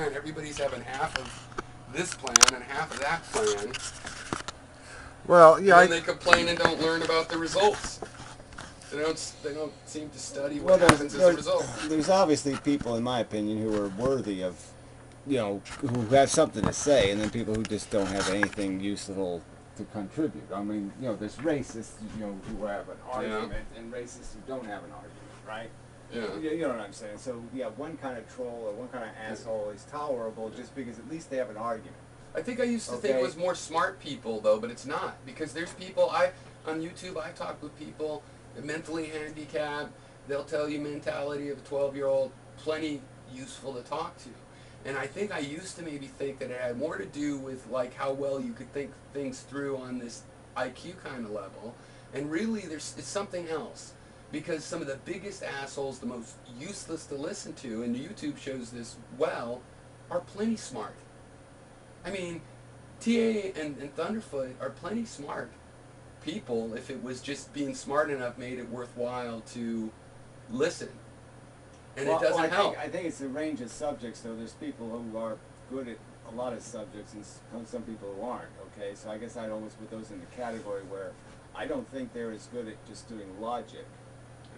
and everybody's having half of this plan and half of that plan. Well, yeah, And then they complain and don't learn about the results. They don't seem to study well, what happens as a result. there's obviously people, in my opinion, who are worthy of, who have something to say, and then people who just don't have anything useful to contribute. I mean, there's racists, who have an argument, and racists who don't have an argument, right? Yeah. You know what I'm saying? So, yeah, one kind of troll or one kind of asshole is tolerable just because at least they have an argument. I think I used to think it was more smart people, though, but it's not. Because there's people, on YouTube, I talk with people mentally handicapped. They'll tell you mentality of a 12-year-old, plenty useful to talk to. And I think I used to maybe think that it had more to do with like how well you could think things through on this IQ kind of level. And really, it's something else. Because some of the biggest assholes, the most useless to listen to, and YouTube shows this well, are plenty smart. I mean, TA and Thunderfoot are plenty smart people if it was just being smart enough made it worthwhile to listen. And it doesn't help. I think it's a range of subjects, though. There's people who are good at a lot of subjects and some people who aren't, okay? So I guess I'd always put those in the category where I don't think they're as good at just doing logic.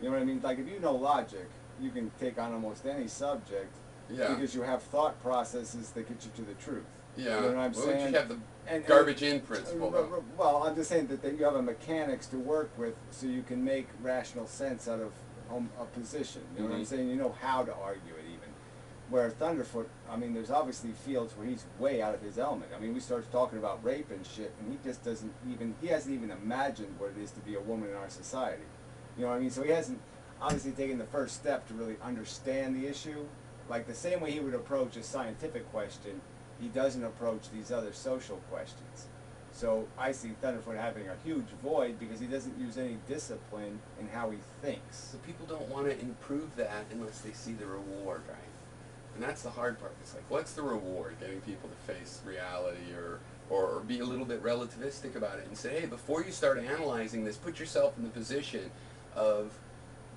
You know what I mean? Like, if you know logic, you can take on almost any subject because you have thought processes that get you to the truth. Yeah. You know what I'm saying? You have the garbage in principle. Well, I'm just saying that you have a mechanics to work with so you can make rational sense out of a position. You know what I'm saying? You know how to argue it even. Where Thunderfoot, I mean, there's obviously fields where he's way out of his element. I mean, we start talking about rape and shit, and he just he hasn't even imagined what it is to be a woman in our society. You know what I mean? So he hasn't obviously taken the first step to really understand the issue. Like the same way he would approach a scientific question, he doesn't approach these other social questions. So I see Thunderfoot having a huge void because he doesn't use any discipline in how he thinks. So people don't want to improve that unless they see the reward, right? And that's the hard part. It's like, what's the reward? Getting people to face reality or be a little bit relativistic about it and say, hey, before you start analyzing this, put yourself in the position of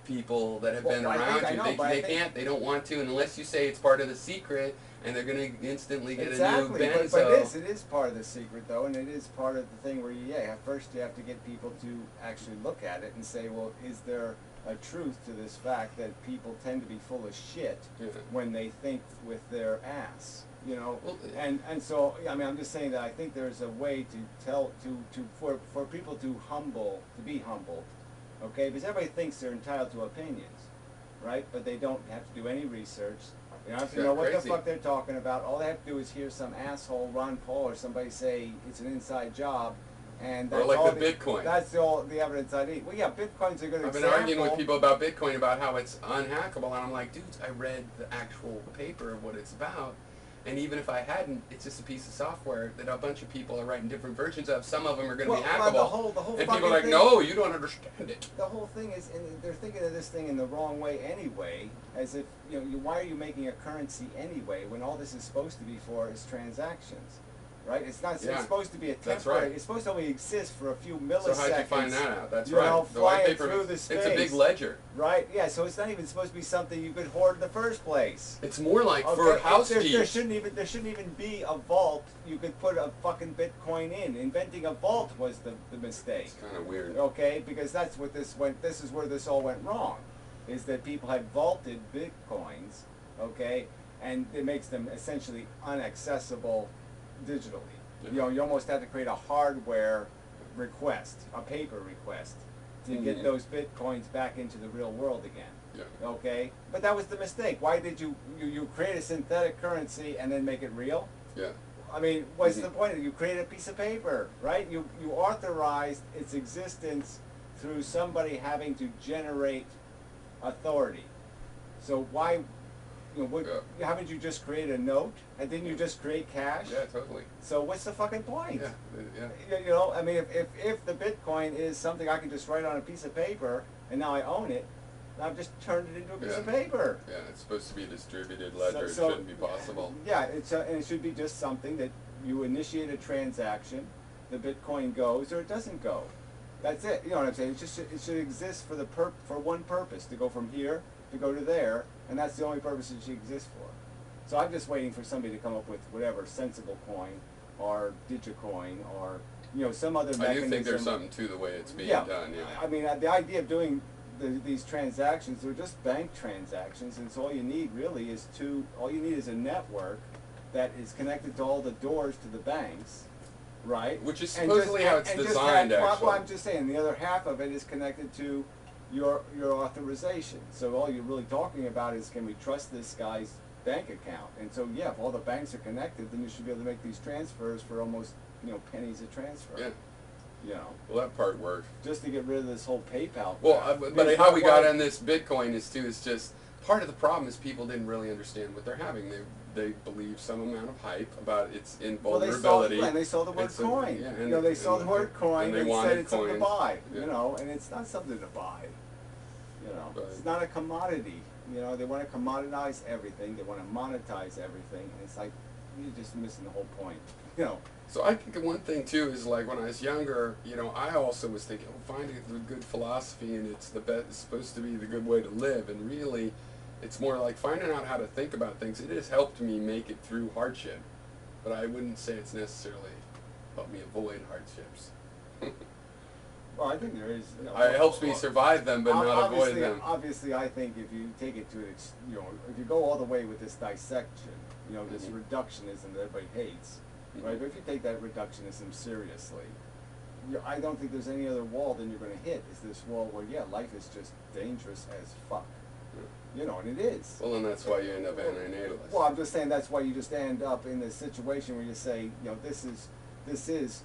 people that have been around you. They don't want to unless you say it's part of the secret and they're going to instantly get a new benzo. But it is part of the secret, though, and it is part of the thing where first you have to get people to actually look at it and say, well, is there a truth to this fact that people tend to be full of shit when they think with their ass? And so I mean, I'm just saying that I think there's a way for people to be humbled, okay? Because everybody thinks they're entitled to opinions, right? But they don't have to do any research. They don't have to know what the fuck they're talking about. All they have to do is hear some asshole, Ron Paul or somebody say it's an inside job. And that's or like the Bitcoin. That's all the evidence I need. Well, yeah, Bitcoin's a good example. I've been arguing with people about Bitcoin, about how it's unhackable, and I'm like, dudes, I read the actual paper of what it's about, and even if I hadn't, it's just a piece of software that a bunch of people are writing different versions of. Some of them are going to be hackable. The whole and people are like, no, you don't understand it. The whole thing is, and they're thinking of this thing in the wrong way anyway, as if, why are you making a currency anyway when all this is supposed to be for is transactions? Right? It's not. It's supposed to be a temporary. It's supposed to only exist for a few milliseconds. So how'd you find that out? That's right. The white paper. Through the space. It's a big ledger. Right. Yeah. So it's not even supposed to be something you could hoard in the first place. It's more like for house keys. There shouldn't even be a vault you could put a fucking Bitcoin in. Inventing a vault was the mistake. It's kind of weird. Okay, because that's what this went. This is where this all went wrong, is that people had vaulted Bitcoins. Okay, and it makes them essentially inaccessible digitally. You almost have to create a hardware request, a paper request, to get those Bitcoins back into the real world again. Yeah. Okay? But that was the mistake. Why did you create a synthetic currency and then make it real? Yeah. I mean, what's the point? You create a piece of paper, right? You authorized its existence through somebody having to generate authority. So why... haven't you just create a note? And didn't you just create cash? Yeah, totally. So what's the fucking point? Yeah. I mean, if the Bitcoin is something I can just write on a piece of paper, and now I own it, I've just turned it into a piece of paper. Yeah, it's supposed to be a distributed ledger. It shouldn't be possible. Yeah, and it should be just something that you initiate a transaction, the Bitcoin goes or it doesn't go. That's it. You know what I'm saying? It should exist for one purpose, to go from here to go to there, and that's the only purpose it should exist for. So I'm just waiting for somebody to come up with whatever sensible coin, or Digicoin, or some other mechanism. I do think there's something to the way it's being done. Yeah. I mean, the idea of doing these transactions, they're just bank transactions, and so all you need really is a network that is connected to all the doors to the banks, right? Which is supposedly how it's designed, actually. Well, I'm just saying, the other half of it is connected to your authorization. So all you're really talking about is, can we trust this guy's bank account? And so, yeah, if all the banks are connected, then you should be able to make these transfers for almost, pennies a transfer. Yeah. Well, that part worked. Just to get rid of this whole PayPal. Well, but how we got on this Bitcoin is just part of the problem is people didn't really understand what they're having. They believe some amount of hype about its invulnerability. Well, they saw the word coin. They saw the word coin and said it's something to buy. And it's not something to buy. It's not a commodity. They want to commoditize everything. They want to monetize everything. And it's like, you're just missing the whole point. So I think one thing too is, like, when I was younger, I also was thinking, find a good philosophy, and it's supposed to be the good way to live, and really, it's more like finding out how to think about things. It has helped me make it through hardship, but I wouldn't say it's necessarily helped me avoid hardships. Well, I think there is. It helps me survive them, but not avoid them. Obviously, I think if you take it to if you go all the way with this dissection, this reductionism that everybody hates. Right, but if you take that reductionism seriously, I don't think there's any other wall than you're going to hit. Is this wall where, life is just dangerous as fuck. And it is. Well, and that's why you end up anti-natalist. Well, I'm just saying that's why you just end up in this situation where you say, this is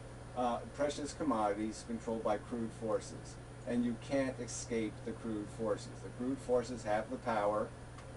precious commodities controlled by crude forces, and you can't escape the crude forces. The crude forces have the power.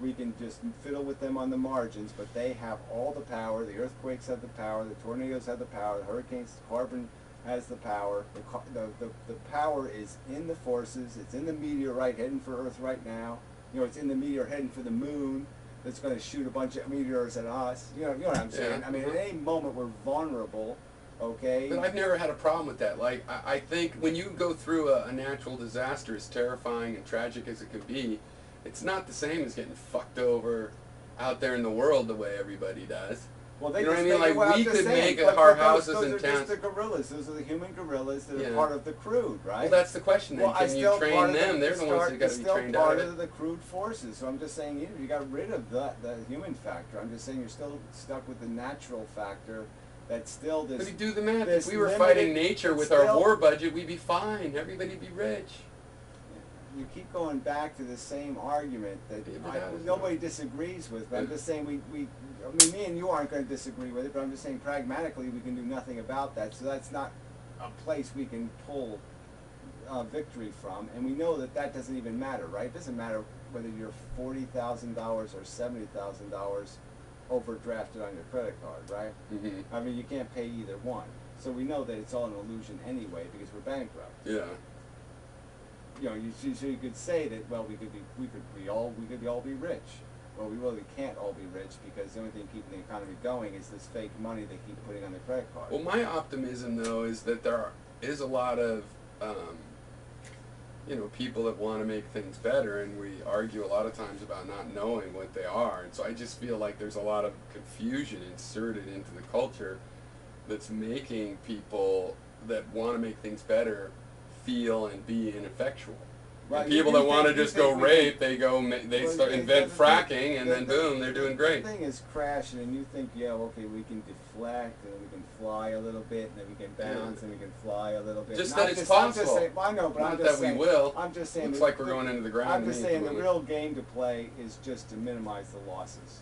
We can just fiddle with them on the margins, but they have all the power. The earthquakes have the power. The tornadoes have the power. The hurricanes, carbon has the power. The power is in the forces. It's in the meteorite heading for Earth right now. It's in the meteor heading for the moon that's going to shoot a bunch of meteors at us. You know what I'm saying? I mean, at any moment we're vulnerable, okay? But I've never had a problem with that. Like, I think when you go through a natural disaster, as terrifying and tragic as it could be, it's not the same as getting fucked over out there in the world the way everybody does. Well, they you know what I mean? Like, we could make our houses in towns. Those are just the gorillas. Those are the human gorillas that are part of the crude, right? Well, that's the question. Then can you train them? They're the ones that got to be trained out of it. It's still part of the crude forces. So I'm just saying, you got rid of the human factor. I'm just saying you're still stuck with the natural factor. That's still this. But you do the math. If we were fighting nature with our war budget, we'd be fine. Everybody'd be rich. You keep going back to the same argument that nobody disagrees with, but I'm just saying me and you aren't going to disagree with it, but I'm just saying pragmatically we can do nothing about that, so that's not a place we can pull victory from, and we know that doesn't even matter, right? It doesn't matter whether you're $40,000 or $70,000 overdrafted on your credit card, right? Mm-hmm. I mean, you can't pay either one, so we know that it's all an illusion anyway because we're bankrupt. Yeah. So you could say that, well, we could all be rich. Well, we really can't all be rich because the only thing keeping the economy going is this fake money they keep putting on the credit card. Well, my optimism though is that there is a lot of people that want to make things better, and we argue a lot of times about not knowing what they are, and so I just feel like there's a lot of confusion inserted into the culture that's making people that want to make things better feel and be ineffectual. Right. And people that want to just go rape, they invent fracking, and then boom, they're doing great. The thing is crashing, and you think, okay, we can deflect, and then we can fly a little bit, and then we can bounce, and we can fly a little bit. Just that it's possible. I know, but not that we will. I'm just saying. Looks like we're going into the ground. I'm just saying the real game to play is just to minimize the losses.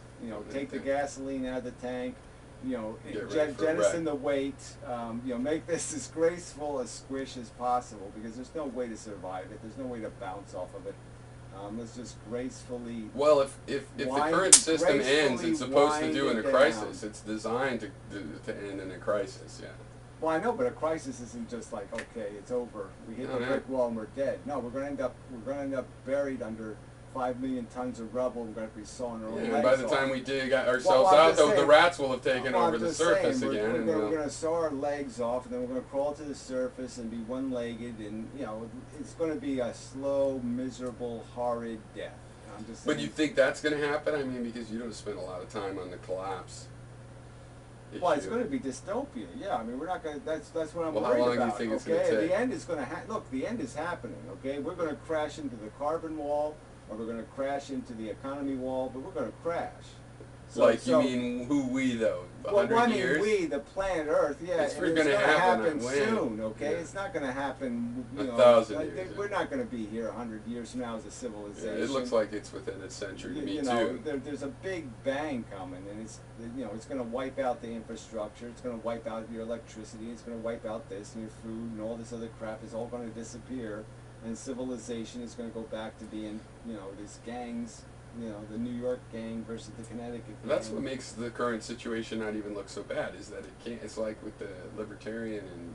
Take the gasoline out of the tank. Jettison the weight, make this as graceful a squish as possible because there's no way to survive it. There's no way to bounce off of it. Let's just gracefully. Well, if the current system ends, it's supposed to do in a crisis. It's designed to end in a crisis. Yeah. Well, I know, but a crisis isn't just like, okay, it's over. We hit the brick wall and we're dead. No, we're going to end up buried under 5 million tons of rubble. We're going to be sawing our own legs by the time we dig ourselves out, the rats will have taken over the surface again. We're going to saw our legs off, and then we're going to crawl to the surface and be one-legged, and it's going to be a slow, miserable, horrid death. I'm just But saying, you think that's going to happen? I mean, because you don't spend a lot of time on the collapse issue. well, it's going to be dystopia. Yeah, I mean, we're not going to. That's what I'm Well, how worried long do you about. think it's Okay, gonna take? the end is going to look. The end is happening. Okay, we're going to crash into the carbon wall, or we're going to crash into the economy wall, but we're going to crash. You mean who we though? Well, 100 I mean, years? we, the planet Earth, yeah, It's and gonna happen soon, okay? Yeah. It's not going to happen, you know. 1,000 years. We're not going to be here 100 years from now as a Yeah, civilization. it looks like it's within a century to me you know, too. there's a big bang coming, and it's, you know, it's going to wipe out the infrastructure. It's going to wipe out your electricity. It's going to wipe out this and your food and all this other crap is all going to disappear, and civilization is going to go back to being, you know, these gangs. You know, the New York gang versus the Connecticut gang. That's what makes the current situation not even look so bad, is that it can't, it's like with the libertarian and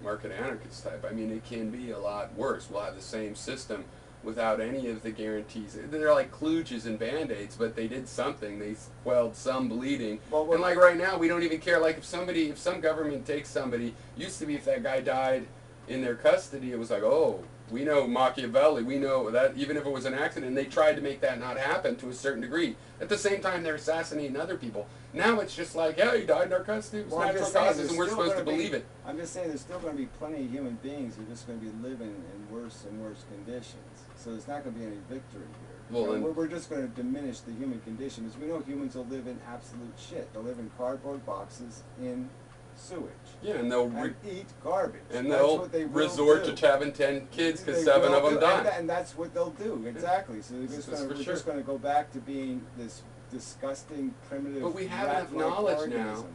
market anarchist type. I mean, it can be a lot worse. We'll have the same system without any of the guarantees. They're like kludges and band-aids, but they did something. They quelled some bleeding. Well, and like right now, we don't even care. Like if some government takes somebody, used to be if that guy died in their custody, it was like, oh, we know Machiavelli, we know that even if it was an accident, and they tried to make that not happen to a certain degree. At the same time, they're assassinating other people. Now it's just like, yeah, he died in our custody, it was natural causes, and we're supposed to believe it. I'm just saying there's still going to be plenty of human beings who are just going to be living in worse and worse conditions. So there's not going to be any victory here. Well, you know, we're just going to diminish the human condition, because we know humans will live in absolute shit. They'll live in cardboard boxes in sewage. Yeah, and they'll eat garbage. And that's they'll what they resort do. to having 10 kids because They 7 will of them do, die. and that's what they'll do, exactly. So we're just going to go back to being this disgusting, primitive. But we have enough knowledge now.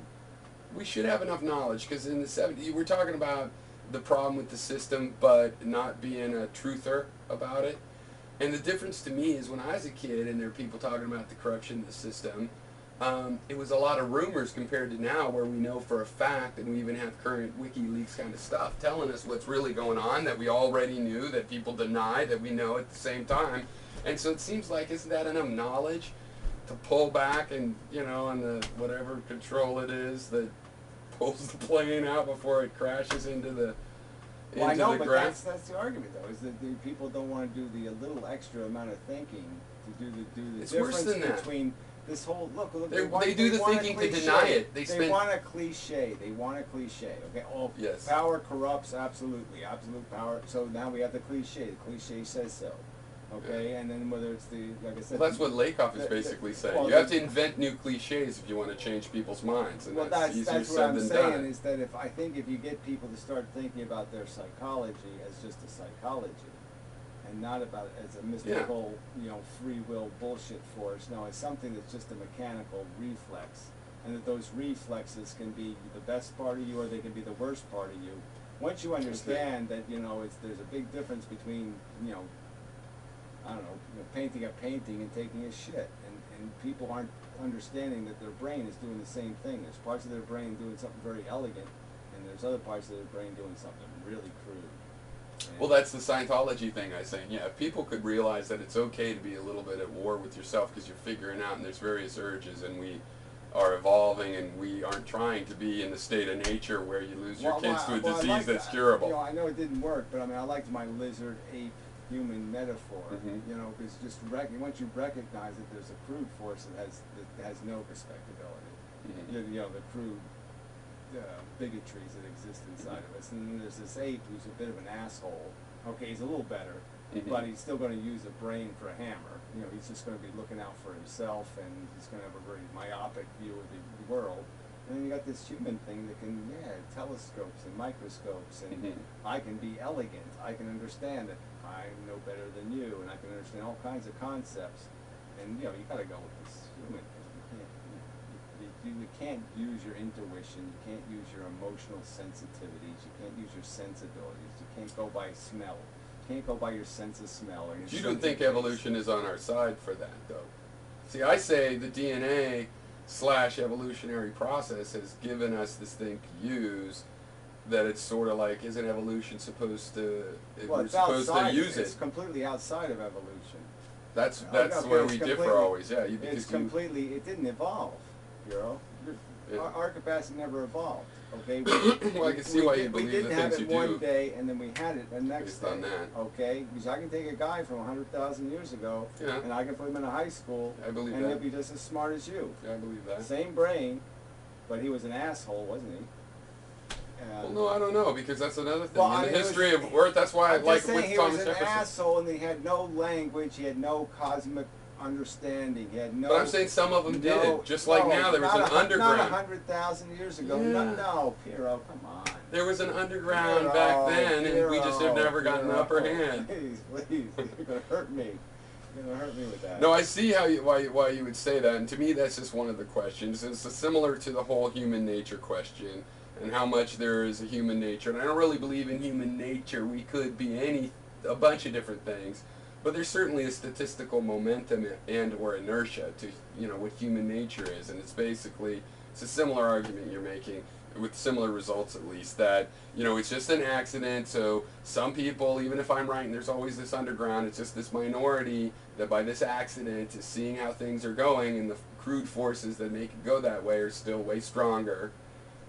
We should have enough knowledge, because in the 70s, we're talking about the problem with the system, but not being a truther about it. And the difference to me is when I was a kid and there are people talking about the corruption of the system, it was a lot of rumors compared to now, where we know for a fact, and we even have current WikiLeaks kind of stuff telling us what's really going on that we already knew, that people deny, that we know at the same time. And so it seems like, isn't that enough knowledge to pull back and, you know, on the whatever control it is that pulls the plane out before it crashes into the Well, I know, the but ground? that's the argument, though, is that the people don't want to do the little extra amount of thinking to do the It's worse difference than that. between this whole look. They do the thinking to deny it. They want a cliche. They want a cliche. Okay. Oh, Yes. Power corrupts. Absolutely. Absolute power. So now we have the cliche. The cliche says so. Okay. And then whether it's the, like I said. Well, that's what Lakoff is basically saying. well, you have to invent new cliches if you want to change people's minds, and well, that's easier what said I'm than saying done. is that if you get people to start thinking about their psychology as just a psychology, and not about it as a mystical, you know, free will bullshit force. No, it's something that's just a mechanical reflex, and that those reflexes can be the best part of you, or they can be the worst part of you. Once you understand that, you know, there's a big difference between, you know, I don't know, painting a painting and taking a shit, and people aren't understanding that their brain is doing the same thing. There's parts of their brain doing something very elegant, and there's other parts of their brain doing something really crude. Well, that's the Scientology thing I saying. Yeah, if people could realize that it's okay to be a little bit at war with yourself because you're figuring out, and there's various urges, and we are evolving, and we aren't trying to be in the state of nature where you lose your kids to a disease that's curable. You know, I know it didn't work, but I mean, I liked my lizard, ape, human metaphor. You know, because just once you recognize that there's a crude force that has no respectability. You know, the crude bigotries that exist inside of us, and then there's this ape who's a bit of an asshole. Okay, he's a little better, but he's still going to use a brain for a hammer. You know, he's just going to be looking out for himself, and he's going to have a very myopic view of the world. And then you got this human thing that can, telescopes and microscopes, and I can be elegant. I can understand that I'm no better than you, and I can understand all kinds of concepts. And you know, you got to go with this human thing. You can't use your intuition. You can't use your emotional sensitivities. You can't use your sensibilities. You can't go by smell. You can't go by your sense of smell. Or your You don't think evolution is on our side for that, though? See, I say the DNA / evolutionary process has given us this thing to use, that it's sort of like, isn't evolution supposed to, we're supposed to use it? It's completely outside of evolution. That's where we differ always, yeah. It didn't evolve, Bureau. Our capacity never evolved. Okay. Well, I can see why you believe the things you do. We didn't have it one day, and then we had it the next Based on day. that. Okay, because I can take a guy from 100,000 years ago, Yeah. and I can put him in a high school, I believe and that. he'll be just as smart as you. Yeah, I believe that. Same brain, but he was an asshole, wasn't he? Well, no, I don't know, because that's another thing. Well, in the history of Earth, that's why I I'm like just saying with he Thomas was an Jefferson. asshole, and he had no language, he had no cosmic understanding, he had no... But I'm saying some of them did. Just like now, there was an underground. Not 100,000 years ago. Yeah. No, Pyrrho, come on. There was an underground back then, and we just have never gotten the upper hand. Please, you're going to hurt me. You're going to hurt me with that. No, I see why you would say that, and to me that's just one of the questions. It's similar to the whole human nature question, and how much there is a human nature. And I don't really believe in human nature. We could be a bunch of different things, but there's certainly a statistical momentum and or inertia to what human nature is, and it's a similar argument you're making, with similar results at least, that it's just an accident. So some people, even if I'm right and there's always this underground, it's just this minority that by this accident is seeing how things are going, and the crude forces that make it go that way are still way stronger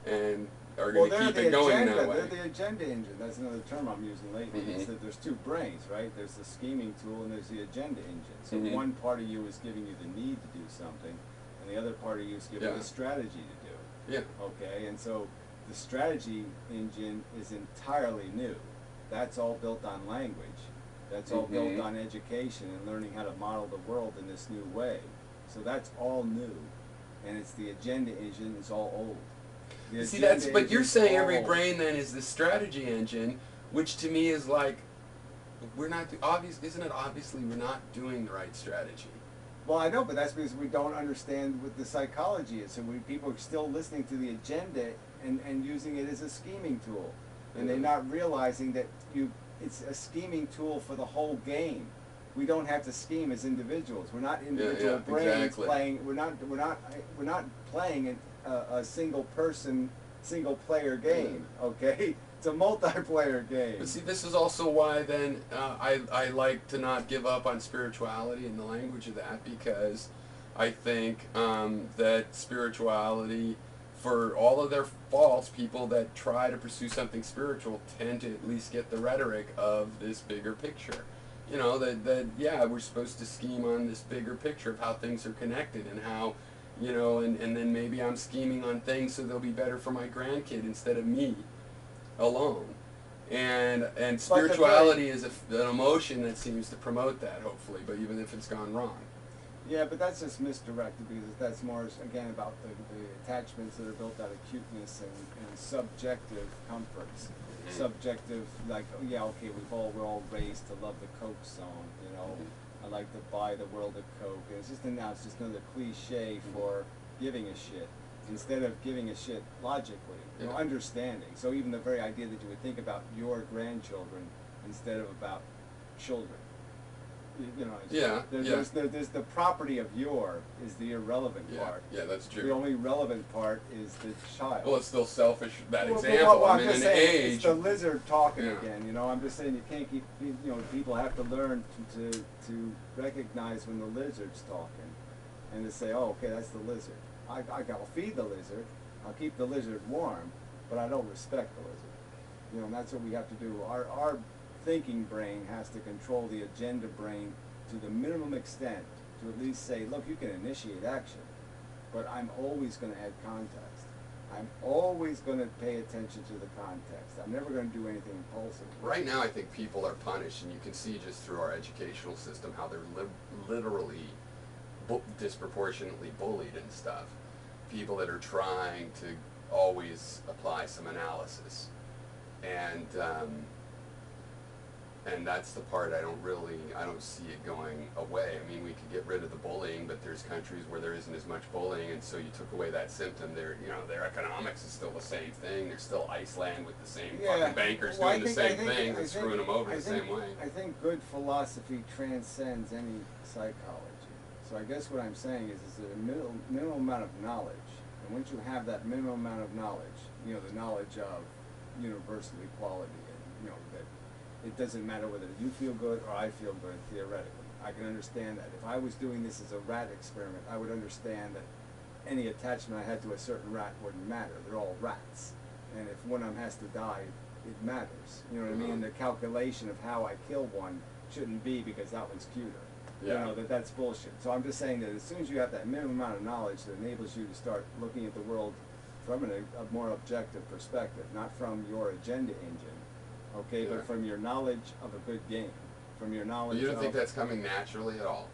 and are going to keep it going that way. They're the agenda engine. That's another term I'm using lately. Mm-hmm. It's that there's two brains, right? There's the scheming tool and there's the agenda engine. So Mm-hmm. one part of you is giving you the need to do something, and the other part of you is giving you the strategy to do. Yeah. Okay, and so the strategy engine is entirely new. That's all built on language. That's all built on education and learning how to model the world in this new way. So that's all new, and it's the agenda engine is all old. See, but you're saying every brain then is the strategy engine, which to me is like, isn't it obviously we're not doing the right strategy? Well, I know, but that's because we don't understand what the psychology is. So people are still listening to the agenda and using it as a scheming tool. And they're not realizing that it's a scheming tool for the whole game. We don't have to scheme as individuals. We're not individual brains playing. We're not playing a single player game. Okay, it's a multiplayer game. But see, this is also why then I like to not give up on spirituality and the language of that, because I think that spirituality, for all of their faults, people that try to pursue something spiritual tend to at least get the rhetoric of this bigger picture. That we're supposed to scheme on this bigger picture of how things are connected, and how, and then maybe I'm scheming on things so they'll be better for my grandkid instead of me alone. And spirituality is an emotion that seems to promote that, hopefully, but even if it's gone wrong. Yeah, but that's just misdirected, because that's more, again, about the attachments that are built out of cuteness and subjective comforts. Subjective, like, we're all raised to love the Coke song, I like to buy the world a Coke. And it's just another cliche for giving a shit, instead of giving a shit logically, understanding. So even the very idea that you would think about your grandchildren instead of about children. There's the property of is the irrelevant part. Yeah, that's true. The only relevant part is the child. Well, it's still selfish, that example. I'm just an saying, age. it's the lizard talking again. I'm just saying you can't keep. People have to learn to recognize when the lizard's talking, and to say, oh, okay, that's the lizard. I'll feed the lizard. I'll keep the lizard warm, but I don't respect the lizard. And that's what we have to do. Our thinking brain has to control the agenda brain to the minimum extent, to at least say, look, you can initiate action, but I'm always going to add context. I'm always going to pay attention to the context. I'm never going to do anything impulsive. Right now, I think people are punished, and you can see just through our educational system how they're literally disproportionately bullied and stuff. People that are trying to always apply some analysis. And that's the part I don't see it going away. I mean, we could get rid of the bullying, but there's countries where there isn't as much bullying, and so you took away that symptom. Their economics is still the same thing. There's still Iceland with the same fucking bankers doing the same thing and screwing them over the same way. I think good philosophy transcends any psychology. So I guess what I'm saying is a minimum amount of knowledge, and once you have that minimum amount of knowledge, the knowledge of universal equality, and that it doesn't matter whether you feel good or I feel good, theoretically. I can understand that. If I was doing this as a rat experiment, I would understand that any attachment I had to a certain rat wouldn't matter. They're all rats. And if one of them has to die, it matters. You know what I mean? And the calculation of how I kill one shouldn't be because that one's cuter. Yeah. You know, that's bullshit. So I'm just saying that as soon as you have that minimum amount of knowledge that enables you to start looking at the world from a more objective perspective, not from your agenda engine, okay, but from your knowledge of a good game, from your knowledge You don't think that's coming naturally at all?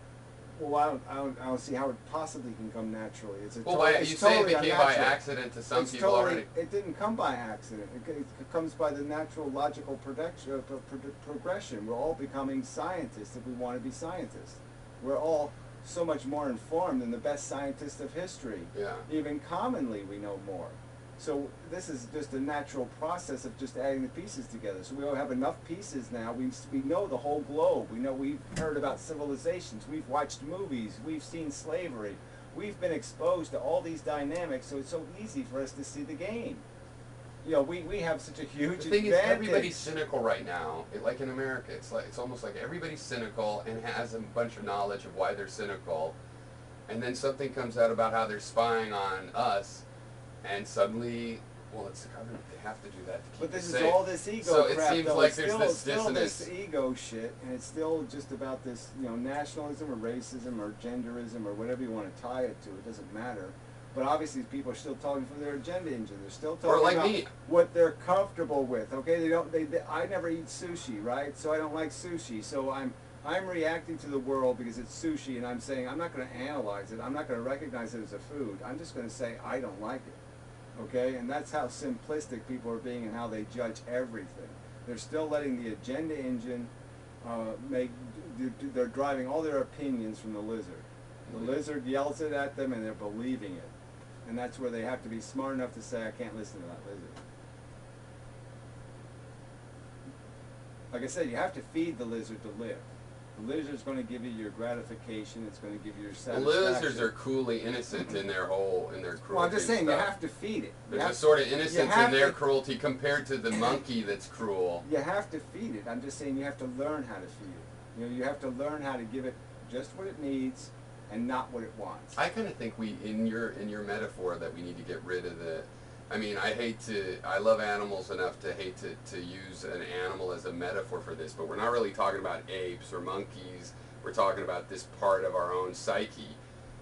Well, I don't see how it possibly can come naturally. It's a well, why, you say totally it became by unnatural. accident to some It's people totally, already. It didn't come by accident. It comes by the natural logical progression. We're all becoming scientists if we want to be scientists. We're all so much more informed than the best scientists of history. Yeah. Even commonly, we know more. So this is just a natural process of just adding the pieces together. So we all have enough pieces now. We know the whole globe. We know, we've heard about civilizations. We've watched movies. We've seen slavery. We've been exposed to all these dynamics. So it's so easy for us to see the game. You know, we have such a huge The thing advantage. is, everybody's cynical right now. Like in America, it's almost like everybody's cynical and has a bunch of knowledge of why they're cynical, and then something comes out about how they're spying on us, and suddenly, well, it's the government. They have to do that to keep But this us is safe. all this ego so crap. it seems though. like It's there's still, this still dissonance. this ego shit, and it's still just about this, you know, nationalism or racism or genderism or whatever you want to tie it to. It doesn't matter. But obviously, people are still talking from their agenda engine. They're still talking like about me. what they're comfortable with. Okay, they don't. I never eat sushi, right? So I don't like sushi. So I'm reacting to the world because it's sushi, and I'm saying I'm not going to analyze it. I'm not going to recognize it as a food. I'm just going to say I don't like it. Okay, and that's how simplistic people are being and how they judge everything. They're still letting the agenda engine they're driving all their opinions from the lizard. The lizard yells it at them and they're believing it. And that's where they have to be smart enough to say, I can't listen to that lizard. Like I said, you have to feed the lizard to live. The lizard's going to give you your gratification. It's going to give you your The satisfaction. lizards are coolly innocent in their cruelty. Well, I'm just saying, stuff. you have to feed it. There's a sort of innocence in their to, cruelty compared to the monkey that's cruel. You have to feed it. I'm just saying you have to learn how to feed it. You know, you have to learn how to give it just what it needs and not what it wants. I kind of think in your metaphor that we need to get rid of the. I mean, I love animals enough to hate to use an animal as a metaphor for this, but we're not really talking about apes or monkeys. We're talking about this part of our own psyche.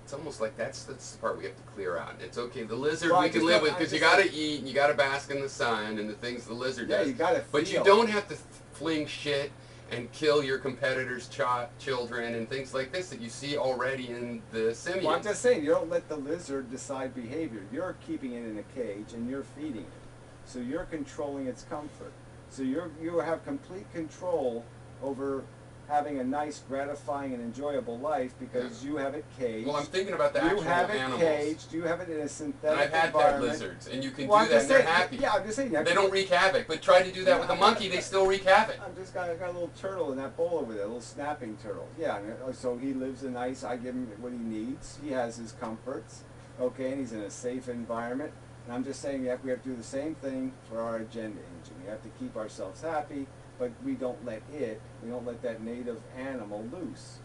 It's almost like that's the part we have to clear out. It's okay, the lizard we can live with because you got to eat and you got to bask in the sun and the things the lizard does. You got to. But you don't have to fling shit and kill your competitors' children and things like this that you see already in the simians. Well, I'm just saying, you don't let the lizard decide behavior. You're keeping it in a cage and you're feeding it. So you're controlling its comfort. So you have complete control over having a nice, gratifying, and enjoyable life because you have it caged. Well, I'm thinking about the actual animals. You have it caged. You have it in a synthetic and I've had environment. pet lizards, and you can Well, do that, and they're saying, happy. Yeah, I'm just saying. They don't wreak havoc, but try to do that with a monkey, they still wreak havoc. I got a little turtle in that bowl over there, a little snapping turtle. Yeah, so he lives a nice, I give him what he needs. He has his comforts, okay, and he's in a safe environment. And I'm just saying we have to do the same thing for our agenda engine. We have to keep ourselves happy, but we don't let that native animal loose.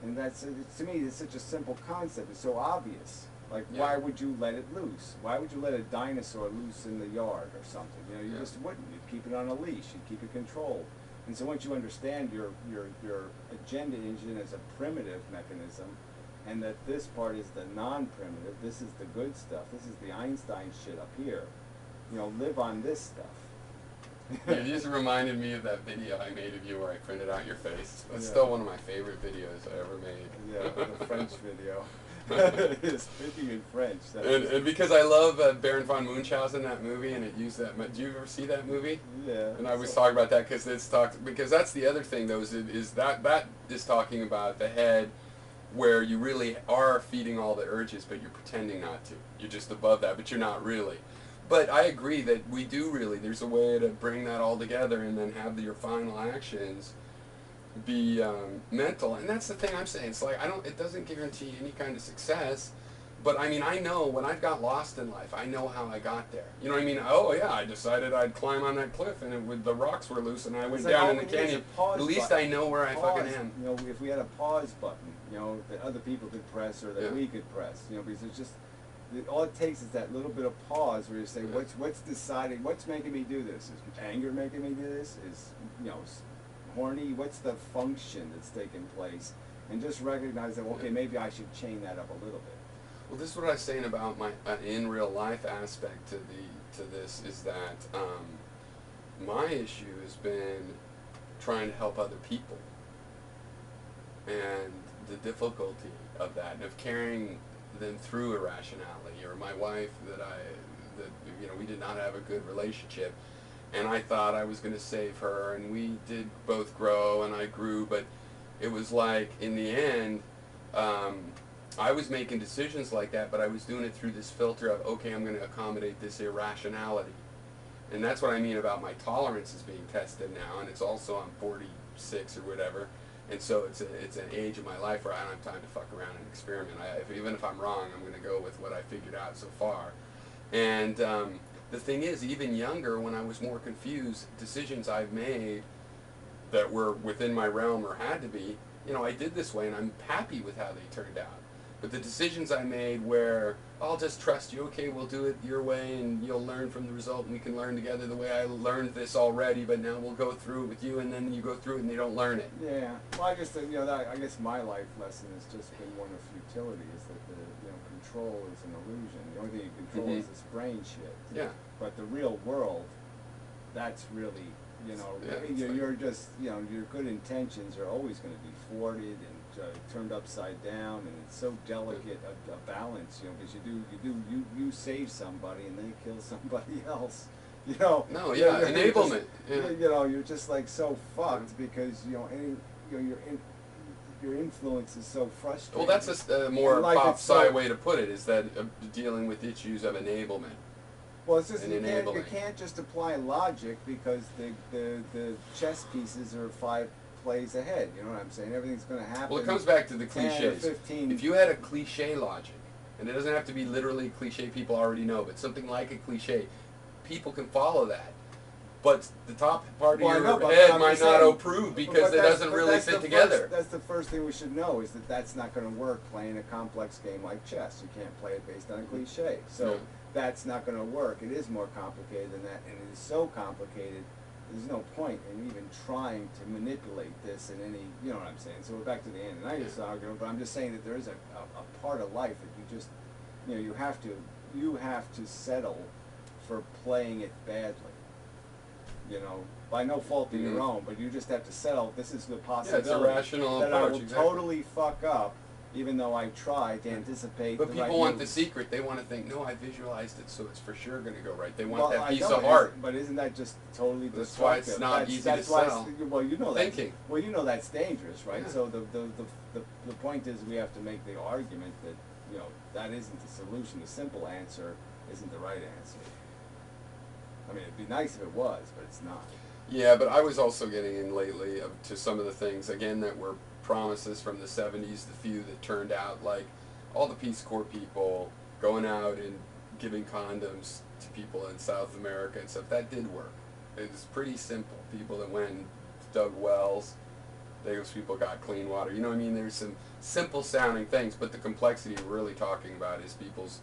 And that's, to me, it's such a simple concept. It's so obvious. Like, why would you let it loose? Why would you let a dinosaur loose in the yard or something? You know, you just wouldn't. You'd keep it on a leash. You'd keep it controlled. And so once you understand your agenda engine as a primitive mechanism, and that this part is the non-primitive, this is the good stuff, this is the Einstein shit up here, you know, live on this stuff. You just reminded me of that video I made of you where I printed out your face. It's still one of my favorite videos I ever made. Yeah, the French video. It's speaking in French. And because I love Baron von Munchausen, that movie, and it used that. Do you ever see that movie? Yeah. And I was talking about that because that's the other thing though is that is talking about the head where you really are feeding all the urges, but you're pretending not to. You're just above that, but you're not really. But I agree that we do really. There's a way to bring that all together and then have your final actions be mental. And that's the thing I'm saying. It's like it doesn't guarantee any kind of success. But I mean, I know when I've got lost in life, I know how I got there. You know what I mean? Oh yeah, I decided I'd climb on that cliff, and the rocks were loose, and I went down in the canyon. At least I know where I fucking am. You know, if we had a pause button, you know, that other people could press or that we could press, you know, because it's just all it takes is that little bit of pause where you say, what's deciding, what's making me do this? Is anger making me do this? Is, you know, horny? What's the function that's taking place? And just recognize that, okay, maybe I should chain that up a little bit. Well, this is what I was saying about my in real life aspect to this is that my issue has been trying to help other people, and the difficulty of that, and of carrying them through irrationality. Or my wife, that you know, we did not have a good relationship, and I thought I was going to save her, and we did both grow, and I grew, but it was like, in the end, I was making decisions like that, but I was doing it through this filter of, okay, I'm going to accommodate this irrationality. And that's what I mean about my tolerance is being tested now, and it's also, I'm 46 or whatever, and so it's an age of my life where I don't have time to fuck around and experiment. Even if I'm wrong, I'm going to go with what I figured out so far. And the thing is, even younger, when I was more confused, decisions I've made that were within my realm or had to be, you know, I did this way, and I'm happy with how they turned out. But the decisions I made where, I'll just trust you, okay, we'll do it your way, and you'll learn from the result, and we can learn together the way I learned this already, but now we'll go through it with you, and then you go through it and you don't learn it. Yeah. Well, I guess, you know, I guess my life lesson has just been one of futility, is that control is an illusion. The only thing you control is this brain shit. Yeah. But the real world, that's really, you know, you're just, you know, your good intentions are always going to be thwarted and turned upside down, and it's so delicate a balance, you know, because you save somebody and they kill somebody else, you know. No, yeah, enablement. You know, you're just like so fucked because, you know, your influence is so frustrating. Well, that's a more pop-sci way to put it, is that dealing with issues of enablement. Well, it's just you can't just apply logic, because the chess pieces are 5 plays ahead. You know what I'm saying? Everything's going to happen. Well, it comes back to the cliches. 15. If you had a cliche logic, and it doesn't have to be literally cliche people already know, but something like a cliche, people can follow that. But the top part of your head might not approve because it doesn't really fit together. That's the first thing we should know, is that that's not going to work playing a complex game like chess. You can't play it based on a cliche. So that's not going to work. It is more complicated than that, and it is so complicated, there's no point in even trying to manipulate this in any, you know what I'm saying? So we're back to the end, and I just argue, but I'm just saying that there is a part of life that you just, you know, you have to settle for playing it badly. You know, by no fault of your own, but you just have to settle. This is the possibility that I will totally fuck up, even though I tried to anticipate. But people want the secret. They want to think, no, I visualized it, so it's for sure going to go right. They want that piece of art. But isn't that just totally destructive? That's why it's not easy to sell. Well, you know that. Thinking. Well, you know that's dangerous, right? Yeah. So the point is, we have to make the argument that, you know, that isn't the solution. The simple answer isn't the right answer. I mean, it'd be nice if it was, but it's not. Yeah, but I was also getting in lately to some of the things, again, that were promises from the 70s, the few that turned out, like all the Peace Corps people going out and giving condoms to people in South America and stuff. That did work. It was pretty simple. People that went and dug wells, those people got clean water. You know what I mean? There's some simple sounding things, but the complexity we're really talking about is people's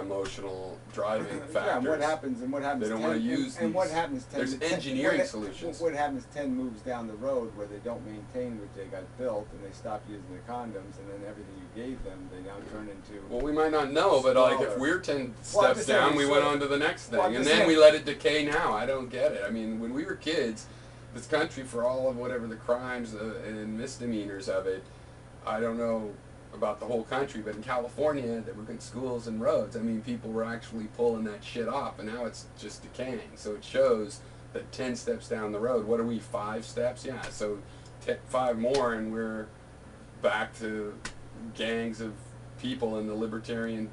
emotional driving factors. Yeah, and what happens? They don't want to use and these. what happens? There's engineering solutions. What happens 10 moves down the road where they don't maintain what they got built, and they stop using the condoms, and then everything you gave them, they now turn into. Well, we might not know, but like if we're 10 steps down, we went on to the next thing, and then we let it decay. Now I don't get it. I mean, when we were kids, this country, for all of whatever the crimes and misdemeanors of it, I don't know about the whole country, but in California, there were good schools and roads. I mean, people were actually pulling that shit off, and now it's just decaying. So it shows that 10 steps down the road, what are we, 5 steps? Yeah, so 5 more, and we're back to gangs of people in the libertarian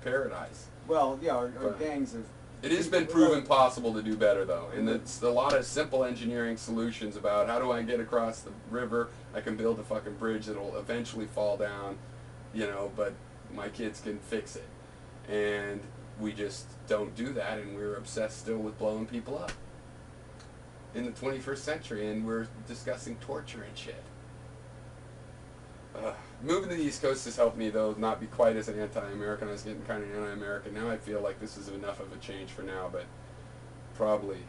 paradise. Well, yeah, or gangs of... It has been proven possible to do better, though, and it's a lot of simple engineering solutions about how do I get across the river. I can build a fucking bridge that'll eventually fall down, you know, but my kids can fix it. And we just don't do that, and we're obsessed still with blowing people up in the 21st century, and we're discussing torture and shit. Moving to the East Coast has helped me, though, not be quite as an anti-American. I was getting kind of anti-American. Now I feel like this is enough of a change for now, but probably,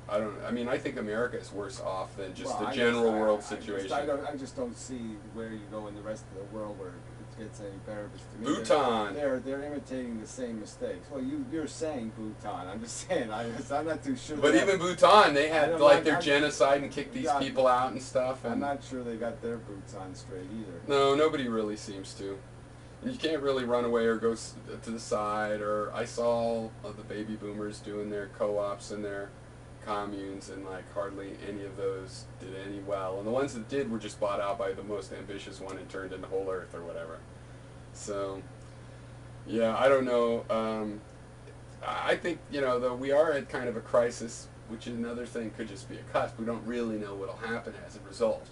I mean, I think America is worse off than just the general world situation. I just don't see where you go in the rest of the world where it gets any better. To me, Bhutan. They're imitating the same mistakes. Well, you're saying Bhutan. I'm just saying. I'm not too sure. But even Bhutan, they had like their genocide and kicked these people out and stuff. And I'm not sure they got their boots on straight either. No, nobody really seems to. You can't really run away or go to the side. Or I saw all of the baby boomers doing their co-ops and their communes, and like hardly any of those did any well. And the ones that did were just bought out by the most ambitious one and turned into whole earth or whatever. So, yeah, I don't know. I think, though we are at kind of a crisis, which is another thing, could just be a cusp. We don't really know what will happen as a result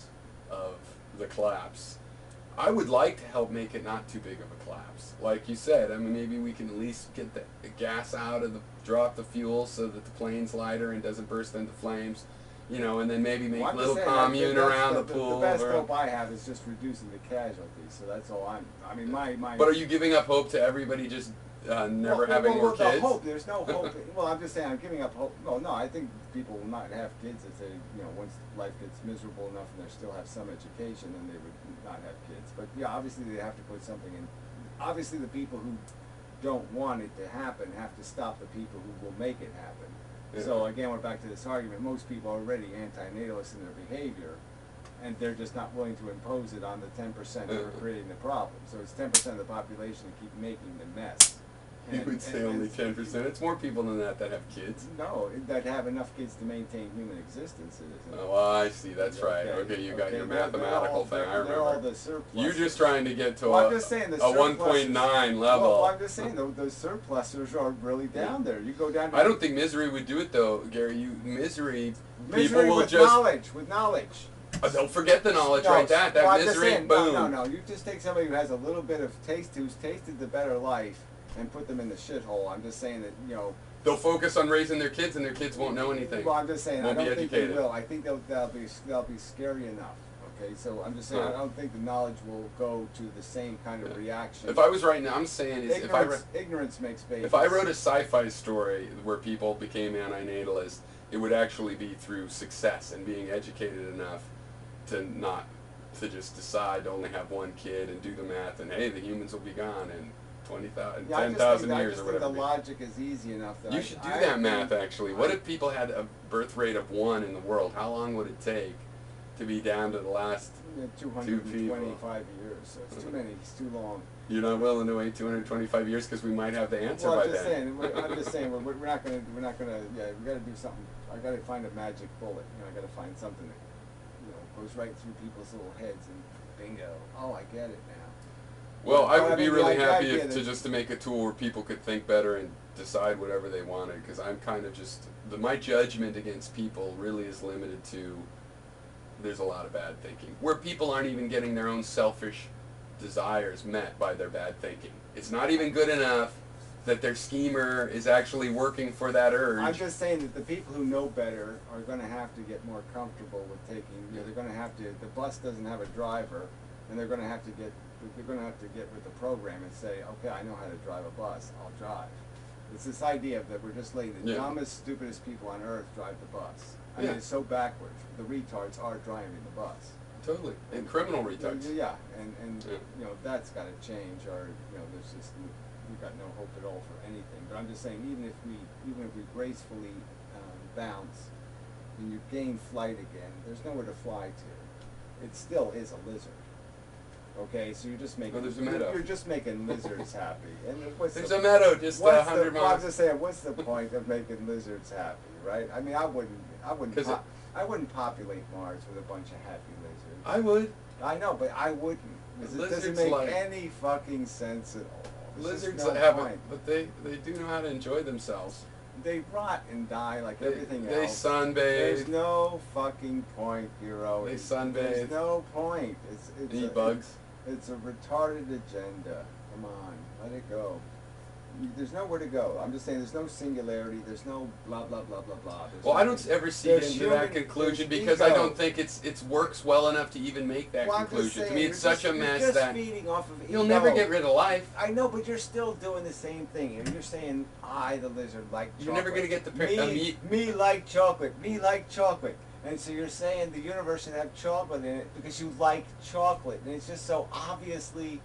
of the collapse. I would like to help make it not too big of a collapse. Like you said, I mean, maybe we can at least get the gas out of drop the fuel so that the plane's lighter and doesn't burst into flames, and then maybe make a little commune around the pool. The best hope I have is just reducing the casualties, so that's all I mean, my... But are you giving up hope to everybody just never having more kids? The hope, there's no hope. Well, I'm just saying I'm giving up hope. Well, no, I think people will not have kids if they, once life gets miserable enough and they still have some education, then they would not have kids. But yeah, obviously they have to put something in. Obviously the people who don't want it to happen have to stop the people who will make it happen. Yeah. So again, we're back to this argument. Most people are already anti-natalist in their behavior, and they're just not willing to impose it on the 10% who are creating the problem. So it's 10% of the population that keep making the mess. You would say only 10%. It's more people than that have kids. No, that have enough kids to maintain human existence. It isn't. Oh, I see. That's right. Okay, you got your mathematical thing. I remember. They're all the surplus. You're just trying to get to well, a 1.9 level. Well, I'm just saying those surplusers are really down there. You go down. I don't think misery would do it though, Gary. Misery people will with just with knowledge. Don't forget the knowledge, right? That misery, saying, boom. No. You just take somebody who has a little bit of taste, who's tasted the better life, and put them in the shithole. I'm just saying that they'll focus on raising their kids, and their kids won't know anything. Well, I'm just saying won't I don't think they will. I think they'll be scary enough. Okay, so I'm just saying I don't think the knowledge will go to the same kind of reaction. If I was right now, I'm saying is ignorance makes babies. If I wrote a sci-fi story where people became anti-natalist, it would actually be through success and being educated enough to just decide to only have one kid and do the math and hey, the humans will be gone in 10,000 years or whatever. I just think the logic is easy enough that you should do that math actually. What if people had a birth rate of 1 in the world? How long would it take to be down to the last 225 years? So it's too many. It's too long. You're not willing to wait 225 years because we might have the answer by then. I'm just saying we're not gonna. Yeah, we got to do something. I got to find a magic bullet. I got to find something that goes right through people's little heads and bingo. Oh, I get it now. Well, I would be really happy to make a tool where people could think better and decide whatever they wanted, because I'm kind of my judgment against people really is limited to there's a lot of bad thinking, where people aren't even getting their own selfish desires met by their bad thinking. It's not even good enough that their schemer is actually working for that urge. I'm just saying that the people who know better are going to have to get more comfortable with taking. They're going to have to. The bus doesn't have a driver, and they're going to have to get. They're going to have to get with the program and say, okay, I know how to drive a bus. I'll drive. It's this idea that we're just letting the dumbest, stupidest people on earth drive the bus. I mean, it's so backwards. The retards are driving the bus. Totally, and criminal retards. Yeah, and that's got to change, or there's just. We've got no hope at all for anything. But I'm just saying, even if we gracefully bounce and you gain flight again, there's nowhere to fly to. It still is a lizard. Okay, so you're just making you're just making lizards happy. And there's a meadow just 100 miles. I'm just saying, what's the point of making lizards happy, right? I mean, I wouldn't populate Mars with a bunch of happy lizards. I would. I know, but I wouldn't. It doesn't make any fucking sense at all. Lizards but they do know how to enjoy themselves. They rot and die like everything else. They sunbathe. There's no fucking point, Pyrrho. They sunbathe. There's no point. It's eat bugs. It's a retarded agenda. Come on, let it go. there's nowhere to go. I'm just saying there's no singularity. There's no blah blah blah blah blah. Well, I don't ever see it into that conclusion because I don't think it's works well enough to even make that conclusion. To me, it's such a mess that feeding off of you'll never get rid of life. I know, but you're still doing the same thing. You're saying I, the lizard, like chocolate. You're never gonna get the me like chocolate. Me like chocolate. And so you're saying the universe should have chocolate in it because you like chocolate, and it's just so obviously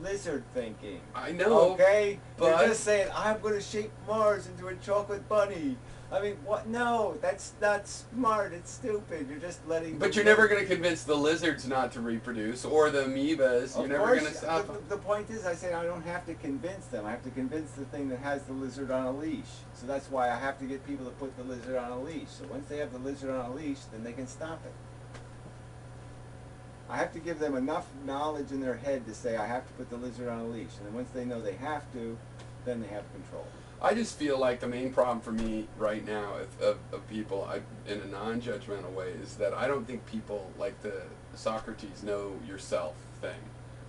lizard thinking. I know. Okay? But you're just saying, I'm going to shape Mars into a chocolate bunny. I mean, what? No, that's not smart. It's stupid. You're just letting... But you're never going to convince the lizards not to reproduce, or the amoebas. You're never going to stop them. The point is, I say I don't have to convince them. I have to convince the thing that has the lizard on a leash. So that's why I have to get people to put the lizard on a leash. So once they have the lizard on a leash, then they can stop it. I have to give them enough knowledge in their head to say I have to put the lizard on a leash. And then once they know they have to, then they have control. I just feel like the main problem for me right now of people, in a non-judgmental way, is that I don't think people, like the Socrates know yourself thing.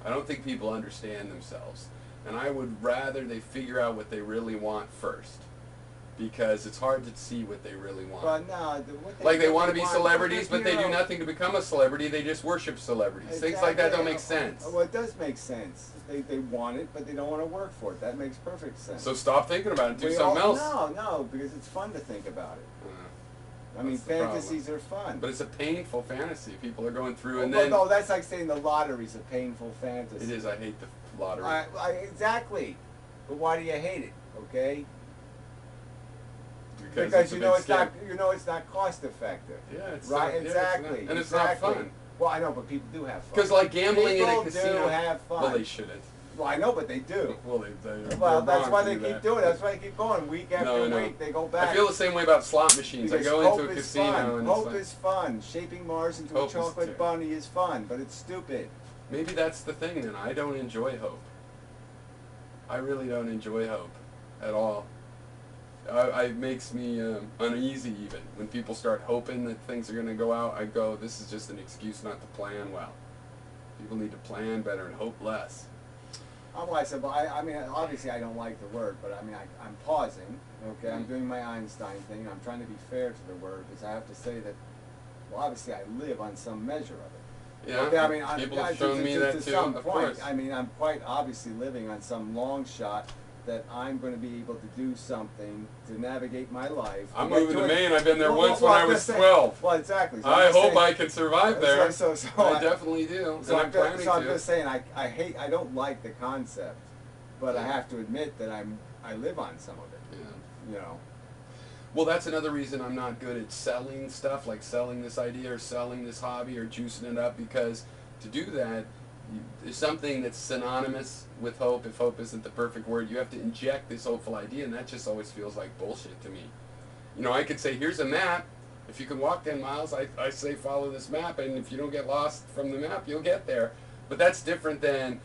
I don't think people understand themselves. And I would rather they figure out what they really want first. Because it's hard to see what they really want. But no, they want to be celebrities, but they do nothing to become a celebrity. They just worship celebrities. Exactly. Things like that don't make sense. Well, it does make sense. They want it, but they don't want to work for it. That makes perfect sense. So stop thinking about it. Do something else. No, because it's fun to think about it. I mean, fantasies are fun. But it's a painful fantasy. People are going through, and then... No, that's like saying the lottery's a painful fantasy. It is. I hate the lottery. Exactly. But why do you hate it? Okay. Because you know it's not. You know it's not cost effective. Yeah, it's right. Not, exactly. And it's not fun. Well, I know, but people do have fun. Because like gambling people in a casino. People do have fun. Well, they shouldn't. Well, I know, but they do. Well, that's why they keep doing it. That's why they keep going week after week. They go back. I feel the same way about slot machines. Because I go into a casino fun. and hope is fun. Shaping Mars into a chocolate bunny is fun, but it's stupid. Maybe that's the thing. Then I don't enjoy hope. I really don't enjoy hope at all. It makes me uneasy even. When people start hoping that things are going to go out, I go, this is just an excuse not to plan well. People need to plan better and hope less. I mean, obviously I don't like the word, but I mean, I'm pausing, okay? I'm doing my Einstein thing, and I'm trying to be fair to the word, because I have to say that, well, obviously I live on some measure of it. Yeah, okay? I mean, people have shown me that too, of course. I mean, I'm quite obviously living on some long shot that I'm going to be able to do something to navigate my life. I'm moving to Maine. I've been there once when I was 12. Well, exactly. So I hope I can survive there. I definitely do. So I'm just saying, I don't like the concept, but I have to admit that I live on some of it. Yeah. You know. Well, that's another reason I'm not good at selling stuff, like selling this idea or selling this hobby or juicing it up, because to do that, there's something that's synonymous with hope. If hope isn't the perfect word, you have to inject this hopeful idea, and that just always feels like bullshit to me. You know, I could say, here's a map. If you can walk 10 miles, I say follow this map, and if you don't get lost from the map, you'll get there. But that's different than,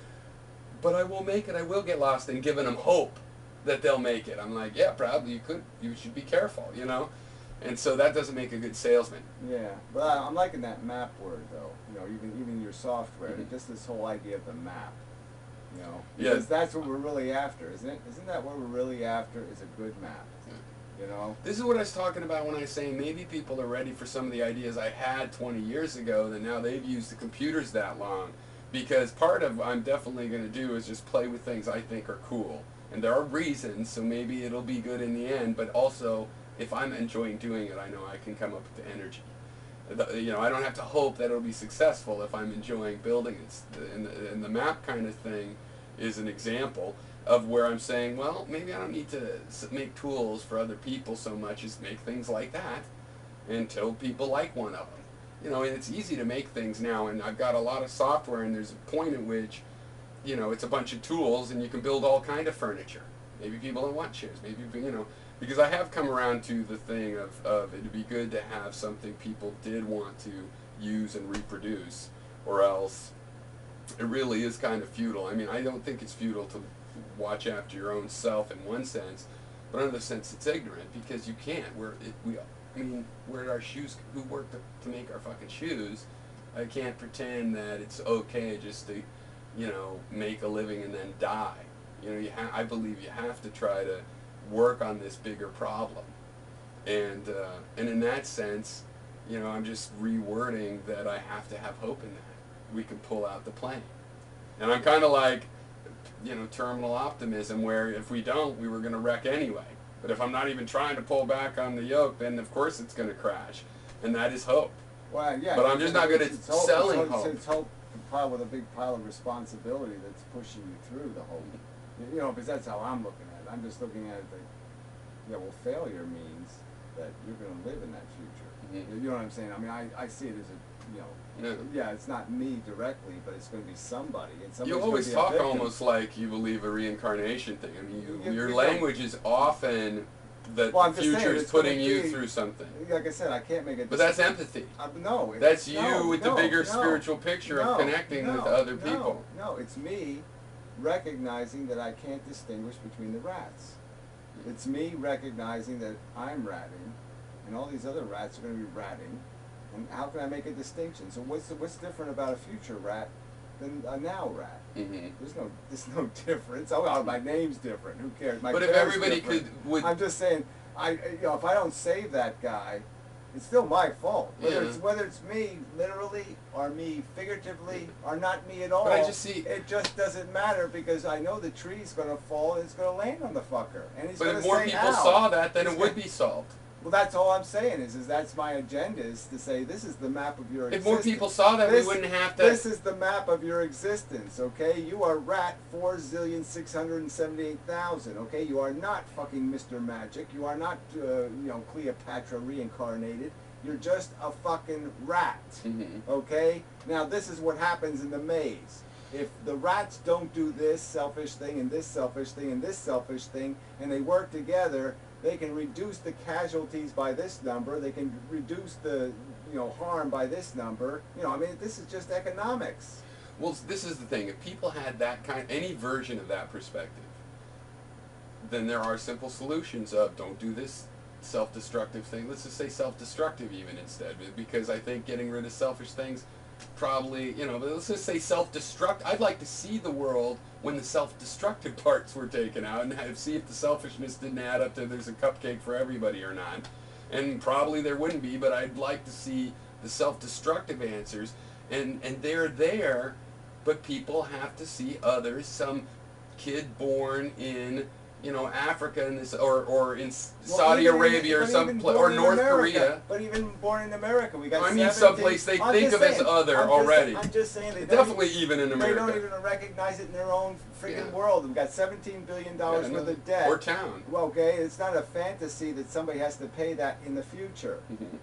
but I will make it, I will get lost, and giving them hope that they'll make it. I'm like, yeah, probably you could. You should be careful, you know? And so that doesn't make a good salesman. Yeah, but I'm liking that map word, though. You know, even your software, just this whole idea of the map. You know, because that's what we're really after, isn't it? Isn't that what we're really after? Is a good map. You know. This is what I was talking about when I say maybe people are ready for some of the ideas I had 20 years ago that now they've used the computers that long. Because part of what I'm definitely going to do is just play with things I think are cool. And there are reasons, so maybe it'll be good in the end, but also, if I'm enjoying doing it, I know I can come up with the energy. You know, I don't have to hope that it'll be successful if I'm enjoying building it. And the map kind of thing is an example of where I'm saying, well, maybe I don't need to make tools for other people so much as make things like that until people like one of them. You know, and it's easy to make things now, and I've got a lot of software, and there's a point at which, you know, it's a bunch of tools, and you can build all kind of furniture. Maybe people don't want chairs. Maybe, you know, because I have come around to the thing of it'd be good to have something people did want to use and reproduce, or else it really is kind of futile. I mean, I don't think it's futile to watch after your own self in one sense, but in another sense it's ignorant, because you can't. I mean, we're our shoes, who worked to make our fucking shoes. I can't pretend that it's okay just to, you know, make a living and then die. You know, I believe you have to try to work on this bigger problem. And in that sense, you know, I'm just rewording that I have to have hope in that. We can pull out the plane. And I'm kind of like, you know, terminal optimism, where if we don't, we were going to wreck anyway. But if I'm not even trying to pull back on the yoke, then of course it's going to crash. And that is hope. Well, yeah. But I'm just not good at selling hope. It's hope piled with a big pile of responsibility that's pushing you through the hope. You know, because that's how I'm looking at it. I'm just looking at it like, yeah, well, failure means that you're going to live in that future. Mm-hmm. You know what I'm saying? I mean, I see it as a, you know, yeah, it's not me directly, but it's going to be somebody. And you always talk almost like you believe a reincarnation thing. I mean, your language is often that the future is putting you through something. Like I said, I can't make it. But that's empathy. No. That's you with the bigger spiritual picture of connecting with other people. No, it's me recognizing that I can't distinguish between the rats. It's me recognizing that I'm ratting, and all these other rats are going to be ratting, and how can I make a distinction? So what's different about a future rat than a now rat? Mm-hmm. There's no difference. Oh, well, my name's different. Who cares? But if everybody I'm just saying, if I don't save that guy, it's still my fault. Whether it's me literally or me figuratively or not me at all. But I just see it just doesn't matter, because I know the tree's going to fall and it's going to land on the fucker. And he's but if more people saw that, then it would be solved. Well, that's all I'm saying is that's my agenda, is to say this is the map of your existence. If more people saw that, we wouldn't have to. This is the map of your existence, okay? You are rat 4,678,000, okay? You are not fucking Mr. Magic. You are not, you know, Cleopatra reincarnated. You're just a fucking rat, okay? Now, this is what happens in the maze. If the rats don't do this selfish thing and this selfish thing and this selfish thing, and they work together, they can reduce the casualties by this number. They can reduce the, you know, harm by this number. You know, I mean, this is just economics. Well, this is the thing. If people had that any version of that perspective, then there are simple solutions of don't do this self-destructive thing. Let's just say self-destructive even instead, because I think getting rid of selfish things probably, you know, but let's just say self-destruct. I'd like to see the world when the self-destructive parts were taken out and see if the selfishness didn't add up to there's a cupcake for everybody or not. And probably there wouldn't be, but I'd like to see the self-destructive answers. And they're there, but people have to see others. Some kid born in, you know, Africa and this, or in Saudi Arabia or or North Korea. But even born in America, we got. I mean, someplace they think of as other already. I'm just saying they definitely even in America. They don't even recognize it in their own freaking world. We've got $17 billion worth of debt. Or town. Well, okay, it's not a fantasy that somebody has to pay that in the future.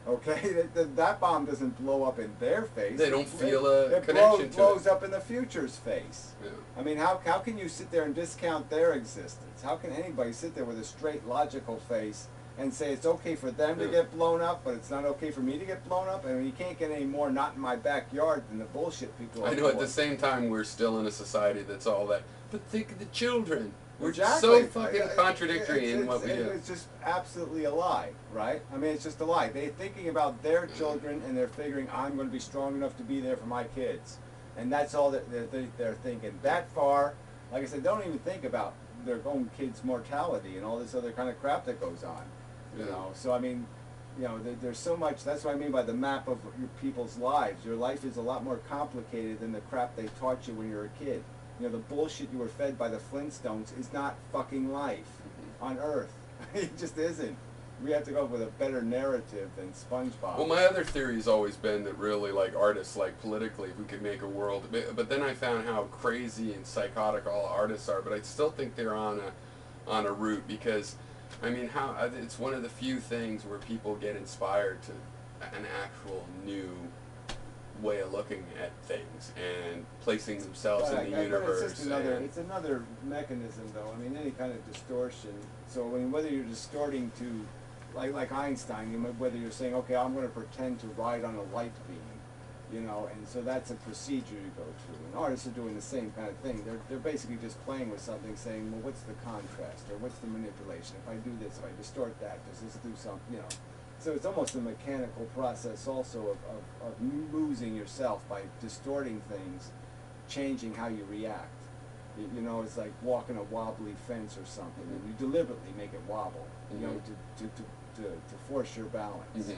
Okay, that bomb doesn't blow up in their face. They don't feel a connection to it. It blows up in the future's face. Yeah. I mean, how can you sit there and discount their existence? How can anybody sit there with a straight, logical face and say it's okay for them to get blown up, but it's not okay for me to get blown up? I mean, you can't get any more not in my backyard than the bullshit people are I know, doing. at the same time, we're still in a society that's all that. But think of the children. We're just so fucking contradictory in what we do. It's just absolutely a lie, right? I mean, it's just a lie. They're thinking about their children, and they're figuring, I'm going to be strong enough to be there for my kids. And that's all that they're thinking. That far, like I said, don't even think about their own kids' mortality and all this other kind of crap that goes on. You know, so I mean, you know, there's so much. That's what I mean by the map of your people's lives. Your life is a lot more complicated than the crap they taught you when you were a kid. You know, the bullshit you were fed by the Flintstones is not fucking life on Earth. It just isn't. We have to go up with a better narrative than SpongeBob. Well, my other theory has always been that really, like artists, like politically, if we could make a world. But then I found how crazy and psychotic all artists are. But I still think they're on a route, because, I mean, it's one of the few things where people get inspired to an actual new way of looking at things and placing themselves in the universe. It's another mechanism, though. I mean, any kind of distortion. So, I mean, whether you're distorting to, like Einstein, whether you're saying, okay, I'm going to pretend to ride on a light beam, you know, and so that's a procedure you go through. And artists are doing the same kind of thing. They're basically just playing with something, saying, well, what's the contrast, or what's the manipulation? If I do this, if I distort that, does this do something, you know? So it's almost a mechanical process also of losing yourself by distorting things, changing how you react. You know, it's like walking a wobbly fence or something, and you deliberately make it wobble, you know, to force your balance.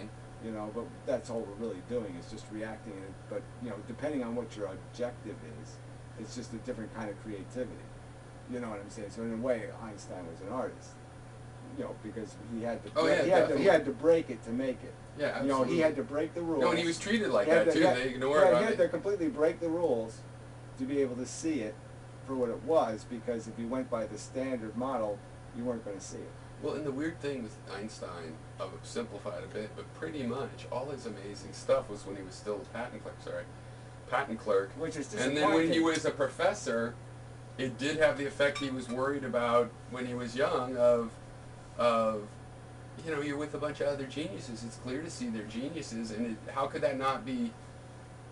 You know, but that's all we're really doing is just reacting. But you know, depending on what your objective is, it's just a different kind of creativity. You know what I'm saying? So in a way, Einstein was an artist. You know, because he had to he had to break it to make it. Yeah, absolutely. You know, he had to break the rules. No, and he was treated like that too. They ignored it. He had to completely break the rules to be able to see it for what it was, because if you went by the standard model, you weren't going to see it. Well, and the weird thing with Einstein, I've simplified a bit, but pretty much all his amazing stuff was when he was still a patent clerk. Which is disappointing. And then when he was a professor, it did have the effect he was worried about when he was young of you know, you're with a bunch of other geniuses. It's clear to see they're geniuses, and how could that not be?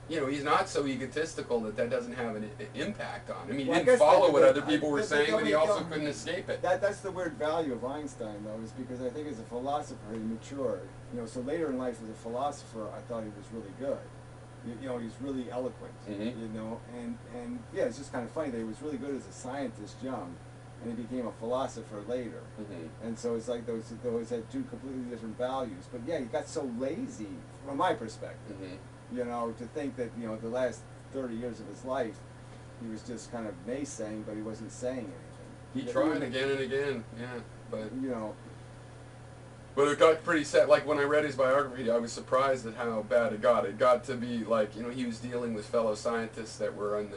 You know, he's not so egotistical that doesn't have an impact on him. He didn't follow what other people were saying, but he also couldn't escape it. That's the weird value of Einstein, though, is because I think as a philosopher he matured. You know, so later in life as a philosopher, I thought he was really good. You know, he's really eloquent. You know, and yeah, it's just kind of funny that he was really good as a scientist young, and he became a philosopher later. And so it's like those had two completely different values. But yeah, he got so lazy, from my perspective. You know, to think that, you know, the last 30 years of his life, he was just kind of naysaying, but he wasn't saying anything. He tried again and again, yeah, but you know. But it got pretty sad. Like when I read his biography, I was surprised at how bad it got. It got to be like, you know, he was dealing with fellow scientists that were on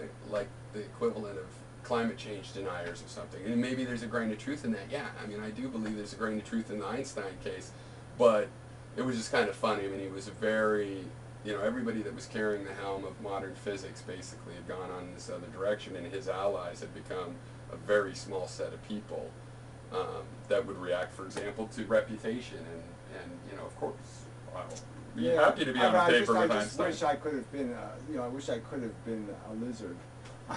the equivalent of climate change deniers or something. And maybe there's a grain of truth in that. Yeah, I mean, I do believe there's a grain of truth in the Einstein case, but it was just kind of funny. I mean, he was very, you know, everybody that was carrying the helm of modern physics basically had gone on in this other direction, and his allies had become a very small set of people that would react, for example, to reputation. And you know, of course, I'll be happy to be on a paper with Einstein. I just wish I could have been, you know, I wish I could have been a lizard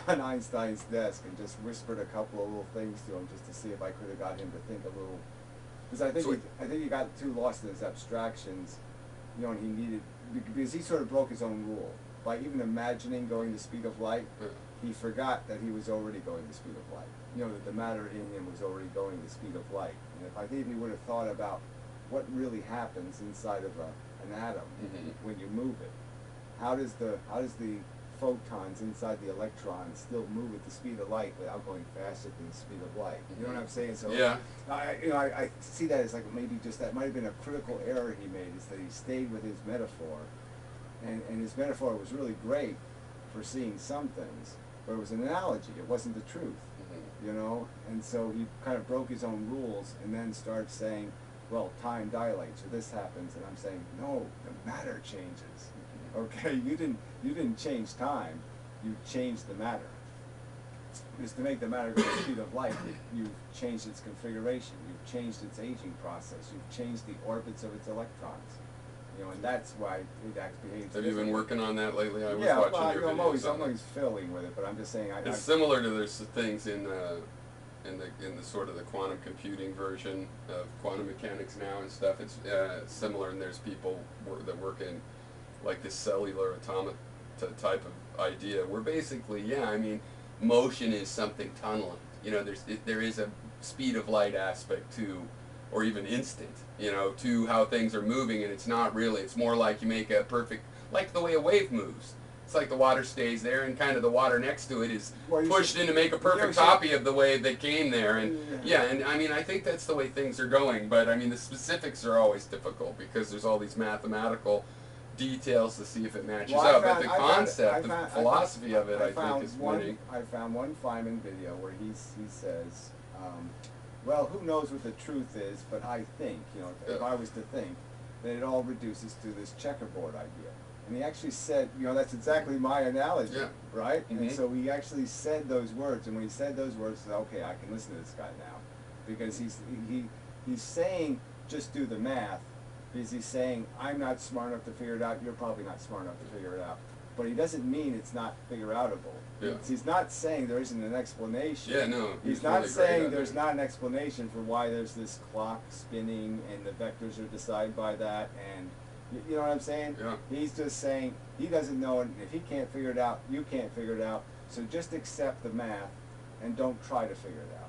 on Einstein's desk and just whispered a couple of little things to him just to see if I could have got him to think a little. Because I think he got too lost in his abstractions, you know, and he needed, because he sort of broke his own rule by even imagining going the speed of light. He forgot that he was already going the speed of light. You know, that the matter in him was already going the speed of light. And if I think he would have thought about what really happens inside of an atom when you move it, how does the photons inside the electrons still move at the speed of light without going faster than the speed of light? You know what I'm saying? So yeah, I see that as like maybe just that might have been a critical error he made, is that he stayed with his metaphor, and his metaphor was really great for seeing some things, but it was an analogy. It wasn't the truth. You know, and so he kind of broke his own rules and then started saying, well, time dilates, or this happens, and I'm saying, no, the matter changes. Okay, you didn't change time, you changed the matter. Because to make the matter go the speed of light, you've changed its configuration, you've changed its aging process, you've changed the orbits of its electrons. You know, and that's why it actually behaves. Have you been working on that lately? I was watching your videos. I'm always fiddling with it, but I'm just saying. It's similar to there's things in the sort of the quantum computing version of quantum mechanics now and stuff. It's similar, and there's people that work in like this cellular automata type of idea, where basically, I mean, motion is something tunneling. You know, there is a speed of light aspect to, or even instant, you know, to how things are moving, and it's not really. It's more like you make a perfect, like the way a wave moves. It's like the water stays there, and kind of the water next to it is pushed in to make a perfect copy of the way that came there. And and I mean, I think that's the way things are going. But I mean, the specifics are always difficult because there's all these mathematical details to see if it matches up. But the concept, the philosophy of it, I think, is winning. I found one Feynman video where he says, well, who knows what the truth is, but I think, you know, if I was to think, then it all reduces to this checkerboard idea. And he actually said, you know, that's exactly my analogy, right? And so he actually said those words, and when he said those words, I said, okay, I can listen to this guy now. Because he's saying, just do the math, because he's saying, I'm not smart enough to figure it out, you're probably not smart enough to figure it out. But he doesn't mean it's not figure-outable. He's not saying there isn't an explanation. He's not really saying there's not an explanation for why there's this clock spinning and the vectors are decided by that, and you know what I'm saying? He's just saying he doesn't know it, and if he can't figure it out, you can't figure it out. So just accept the math and don't try to figure it out.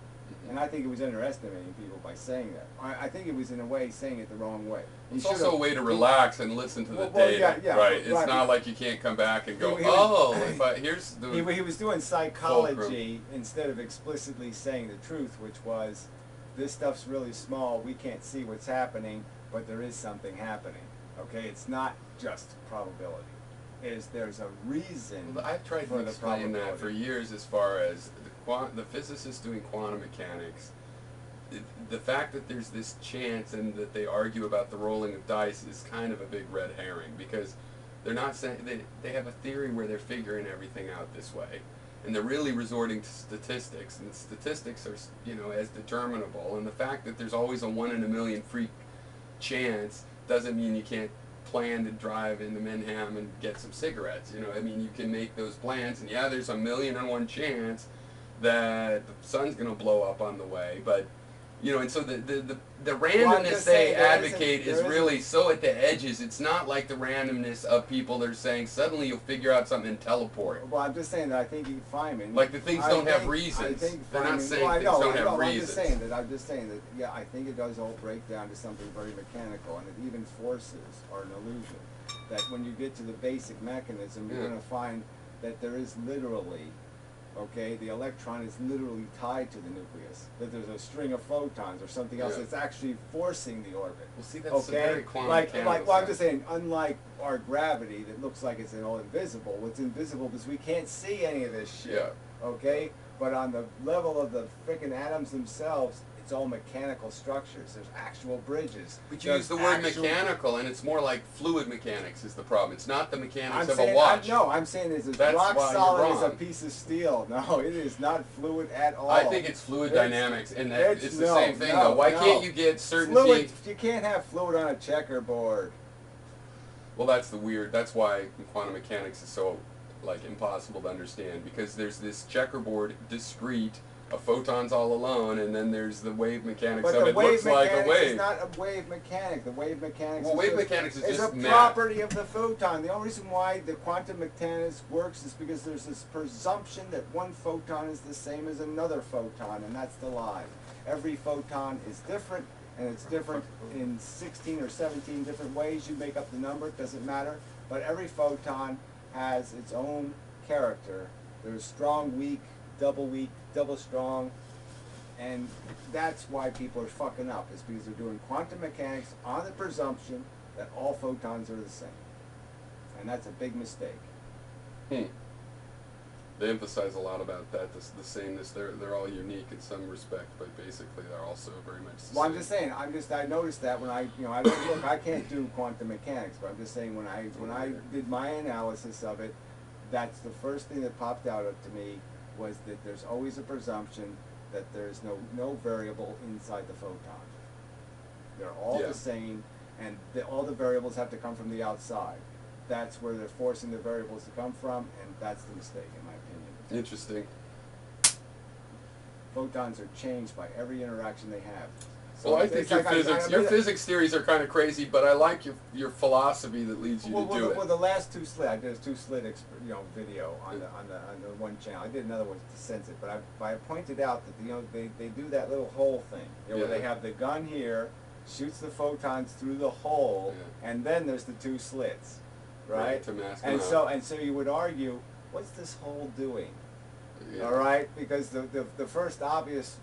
And I think it was underestimating people by saying that. I think it was in a way saying it the wrong way. It's also a way to relax and listen to the data, right? It's not like you can't come back and go, here's the... He was doing psychology instead of explicitly saying the truth, which was, this stuff's really small, we can't see what's happening, but there is something happening. Okay, it's not just probability. There's a reason. Well, I've tried to explain that for years, as far as the physicists doing quantum mechanics. The fact that there's this chance and that they argue about the rolling of dice is kind of a big red herring, because they're not saying they have a theory where they're figuring everything out this way, and they're really resorting to statistics, and statistics are, you know, as determinable, and the fact that there's always a 1 in a million freak chance doesn't mean you can't plan to drive into Inmendham and get some cigarettes. You know, I mean, you can make those plans, and yeah, there's a 1,000,000 chance that the sun's going to blow up on the way, but you know, and so the randomness they advocate is really so at the edges. It's not like the randomness of people that are saying suddenly you'll figure out something and teleport. Well, I'm just saying that I think Feynman... Like the things don't have reasons. They're not saying things don't have reasons. I'm just saying that, yeah, I think it does all break down to something very mechanical, and it even forces are an illusion. That when you get to the basic mechanism, you're going to find that there is literally... Okay, the electron is literally tied to the nucleus. That there's a string of photons or something else that's actually forcing the orbit. Well, see, that's a very quantum mechanical well, I'm just saying, unlike our gravity that looks like it's all invisible, what's invisible is we can't see any of this shit. Yeah. Okay, but on the level of the frickin' atoms themselves, it's all mechanical structures. There's actual bridges. But you use the word mechanical, and it's more like fluid mechanics is the problem. It's not the mechanics of a watch. No, I'm saying it's as rock solid as a piece of steel. No, it is not fluid at all. I think it's fluid dynamics, and that it's the same thing, though. Why can't you get certainty? Fluid, you can't have fluid on a checkerboard. Well, that's that's why quantum mechanics is so, like, impossible to understand, because there's this checkerboard, discrete, a photon's all alone, and then there's the wave mechanics of it. Looks like a wave. It's not a wave mechanic. The wave mechanics. Well, wave mechanics is just a property of the photon. The only reason why the quantum mechanics works is because there's this presumption that one photon is the same as another photon, and that's the lie. Every photon is different, and it's different in 16 or 17 different ways. You make up the number; it doesn't matter. But every photon has its own character. There's strong, weak, double strong, and that's why people are fucking up, is because they're doing quantum mechanics on the presumption that all photons are the same. And that's a big mistake. They emphasize a lot about that, the sameness. They're all unique in some respect, but basically they're also very much the same. Well, I'm just saying, I noticed that when I don't look, I can't do quantum mechanics, but I'm just saying when I did my analysis of it, that's the first thing that popped out to me, was that there's always a presumption that there's no variable inside the photon. They're all the same, and all the variables have to come from the outside. That's where they're forcing the variables to come from, and that's the mistake, in my opinion. Interesting. Photons are changed by every interaction they have. So well, I think your physics theories are kind of crazy, but I like your philosophy that leads you to do it. Well, the last two slit, I did a two-slit video on the one channel. I did another one to sense it, but I pointed out that they do that little hole thing, where they have the gun here, shoots the photons through the hole, and then there's the two slits, right? To mask and so you would argue, what's this hole doing? All right, because the first obvious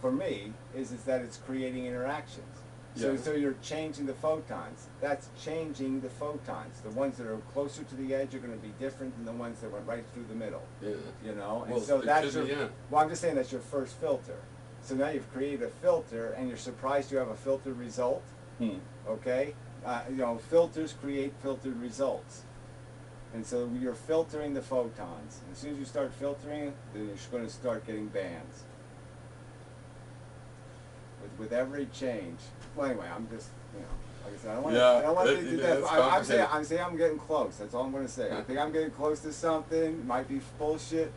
for me is that it's creating interactions. So you're changing the photons. That's changing the photons. The ones that are closer to the edge are going to be different than the ones that went right through the middle. You know, and so that's well, I'm just saying that's your first filter. So now you've created a filter, and you're surprised you have a filtered result. Okay, filters create filtered results. And so you're filtering the photons. And as soon as you start filtering, then you're going to start getting bands. With every change. Well, anyway, I'm just, like I said, I don't want to do that. I'm saying I'm getting close. That's all I'm going to say. I think I'm getting close to something. It might be bullshit,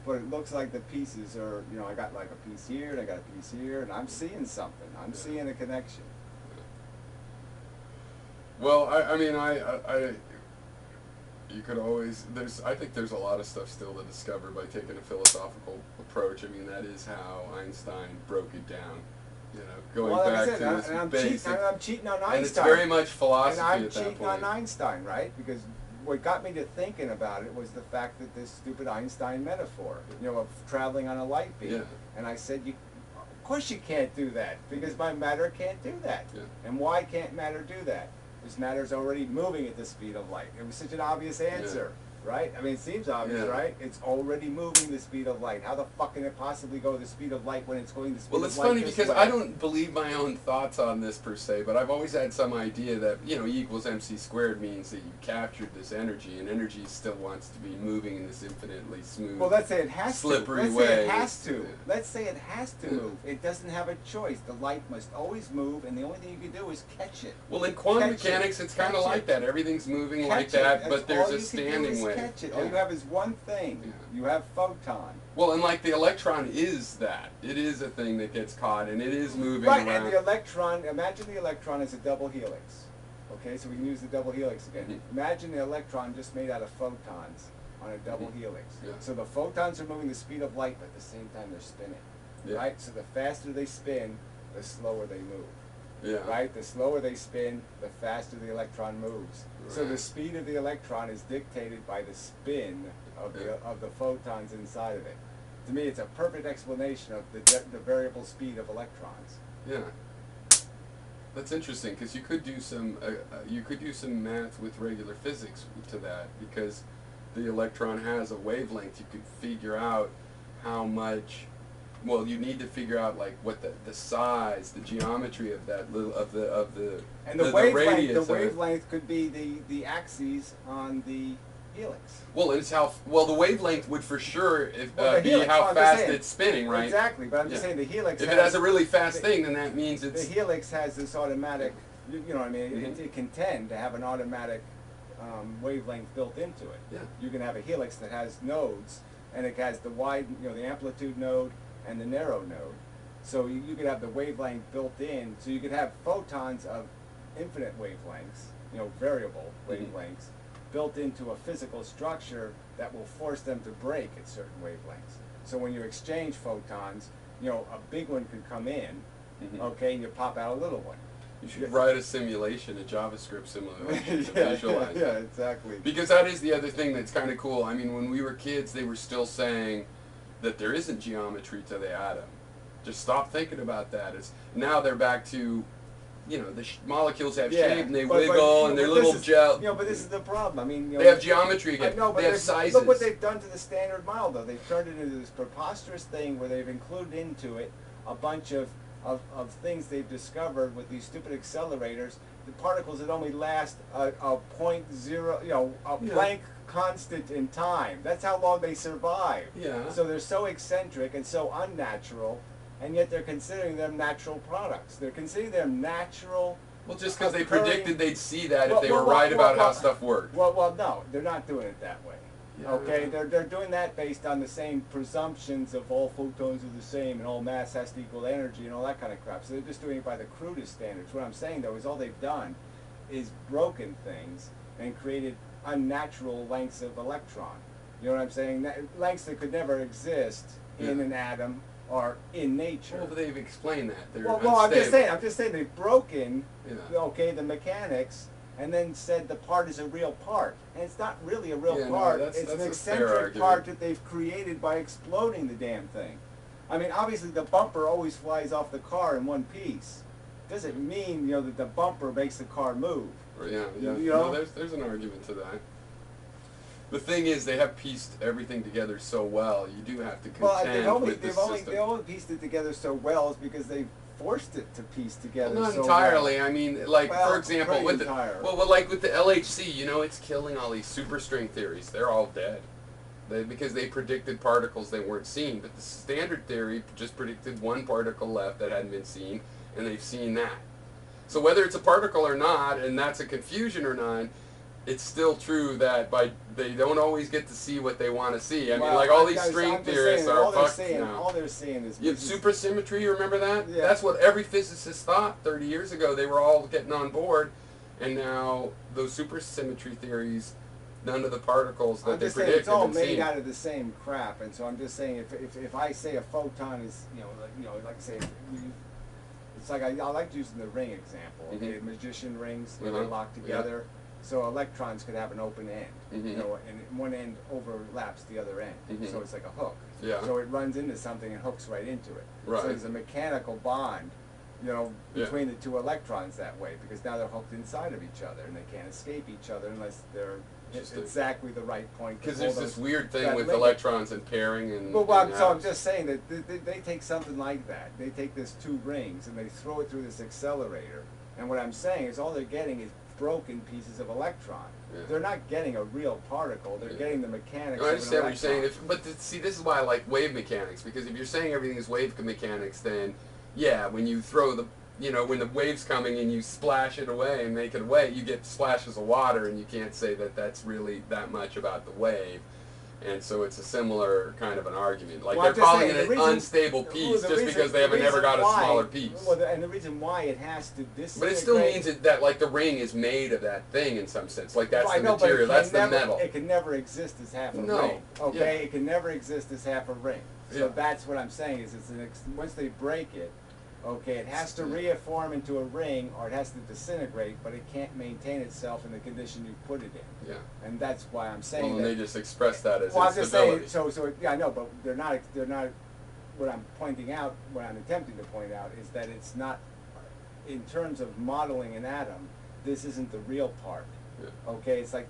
but it looks like the pieces are, I got like a piece here, and I got a piece here, and I'm seeing something. I'm seeing a connection. Well, You could always, I think there's a lot of stuff still to discover by taking a philosophical approach. I mean, that is how Einstein broke it down. You know, going well, back like I said, to this I'm basic. I'm cheating on Einstein. And it's very much philosophy and I'm at that cheating point. on Einstein, right? Because what got me to thinking about it was the fact that this stupid Einstein metaphor, you know, of traveling on a light beam. Yeah. And I said, of course you can't do that, because my matter can't do that. Yeah. And why can't matter do that? Because matter's already moving at the speed of light. It was such an obvious answer. Right? I mean, it seems obvious, right? It's already moving the speed of light. How the fuck can it possibly go the speed of light when it's going the speed of light? Well, it's funny because I don't believe my own thoughts on this per se, but I've always had some idea that, you know, E equals mc squared means that you captured this energy, and energy still wants to be moving in this infinitely smooth, well, let's say it has slippery to. way. Let's say it has to. Let's say it has to move. It doesn't have a choice. The light must always move, and the only thing you can do is catch it. Well, in quantum mechanics, it's kind of like that. Everything's moving like that, but there's a standing way. Catch it. All you have is one thing. You have photon. Well, and like the electron is that. It is a thing that gets caught, and it is moving right, around. and the electron, imagine the electron as a double helix. Okay, so we can use the double helix again. Mm-hmm. Imagine the electron just made out of photons on a double helix. Yeah. So the photons are moving the speed of light, but at the same time they're spinning. Yeah. Right? So the faster they spin, the slower they move. Yeah. Right? The slower they spin, the faster the electron moves. Right. So the speed of the electron is dictated by the spin of the photons inside of it. To me, it's a perfect explanation of the variable speed of electrons. Yeah. That's interesting because you could do some math with regular physics to that, because the electron has a wavelength. You could figure out how much. Well, you need to figure out like what the size, the geometry of that little of the and the wavelength could be the axes on the helix. Well, it's how the wavelength would for sure be helix, how fast it's spinning, right? Exactly, but I'm just saying the helix. If it has a really fast thing, then that means it's the helix has this automatic. You know what I mean? Mm-hmm. It can tend to have an automatic wavelength built into it. Yeah. You can have a helix that has nodes, and it has the wide, the amplitude node and the narrow node. So you could have the wavelength built in. So you could have photons of infinite wavelengths, variable wavelengths, built into a physical structure that will force them to break at certain wavelengths. So when you exchange photons, a big one could come in, okay, and you pop out a little one. You should write a simulation, a JavaScript simulation to visualize yeah, exactly. Because that is the other thing that's kind of cool. I mean, when we were kids, they were still saying that there isn't geometry to the atom. Just stop thinking about that. Now they're back to, the molecules have shape and they wiggle and they're little gel. But this is the problem. I mean, they have geometry again. They have sizes. Look what they've done to the Standard Model, though. They've turned it into this preposterous thing where they've included into it a bunch of things they've discovered with these stupid accelerators. The particles that only last a .0, Planck constant in time. That's how long they survive. Yeah. So they're so eccentric and so unnatural, and yet they're considering them natural products. They're considering them natural. Well, just because they predicted they'd see that if they were right about how stuff worked. Well, no, they're not doing it that way. Yeah. Okay, they're doing that based on the same presumptions of all photons are the same and all mass has to equal energy and all that kind of crap. So they're just doing it by the crudest standards. What I'm saying, though, is all they've done is broken things and created unnatural lengths of electron. You know what I'm saying? Lengths that could never exist in an atom or in nature. Well, but they've explained that. They're well, I'm just saying they've broken, the mechanics, and then said the part is a real part. And it's not really a real part. It's an eccentric part that they've created by exploding the damn thing. I mean, obviously the bumper always flies off the car in one piece. Doesn't mean, that the bumper makes the car move. Yeah. There's an argument to that. The thing is, they have pieced everything together so well. You do have to contend with the system. They only pieced it together so well is because they forced it to piece together. Well, not so entirely. Well. I mean, for example, with the LHC, it's killing all these superstring theories. They're all dead. Because they predicted particles they weren't seen. But the standard theory just predicted one particle left that hadn't been seen, and they've seen that. So whether it's a particle or not, and that's a confusion or not, it's still true that they don't always get to see what they want to see. I mean, all these string theorists are fucked now. All they're seeing is... supersymmetry, you remember that? Yeah. That's what every physicist thought 30 years ago. They were all getting on board, and now those supersymmetry theories none of the particles that I'm they just saying predict it's all have been made seen. out of the same crap, and so I'm just saying if I say a photon is like I say it's like I like using the ring example. Okay, Mhm. magician rings where they lock together, so electrons could have an open end, Mhm. and one end overlaps the other end, Mhm. so it's like a hook. Yeah. So it runs into something and hooks right into it. Right. So there's a mechanical bond, between the two electrons that way, because now they're hooked inside of each other and they can't escape each other unless they're at exactly the right point. Because there's this weird thing with ligand. electrons and pairing and. Well, and so I'm atoms. just saying that they take something like that. They take this two rings and they throw it through this accelerator. And what I'm saying is all they're getting is broken pieces of electron. Yeah. They're not getting a real particle. They're getting the mechanics. No, I of an understand what you're saying. electron. But see, this is why I like wave mechanics, because if you're saying everything is wave mechanics, then yeah, when you throw the, when the wave's coming and you splash it away and make it away, you get splashes of water, and you can't say that that's really that much about the wave. And so it's a similar kind of an argument. Like they're calling it an unstable piece just because they haven't ever got a smaller piece. Well, and the reason why it has to disintegrate. But it still means that like the ring is made of that thing in some sense. Like that's the know, material, that's the metal. It can never exist as half a ring. Okay, it can never exist as half a ring. So that's what I'm saying is once they break it, okay, it has to reform into a ring, or it has to disintegrate, but it can't maintain itself in the condition you put it in. Yeah. And that's why I'm saying that. Well, they just express that as I'm just instability. saying, so yeah, I know, but they're not. What I'm pointing out, what I'm attempting to point out, is that it's not, in terms of modeling an atom, this isn't the real part. Yeah. Okay, it's like.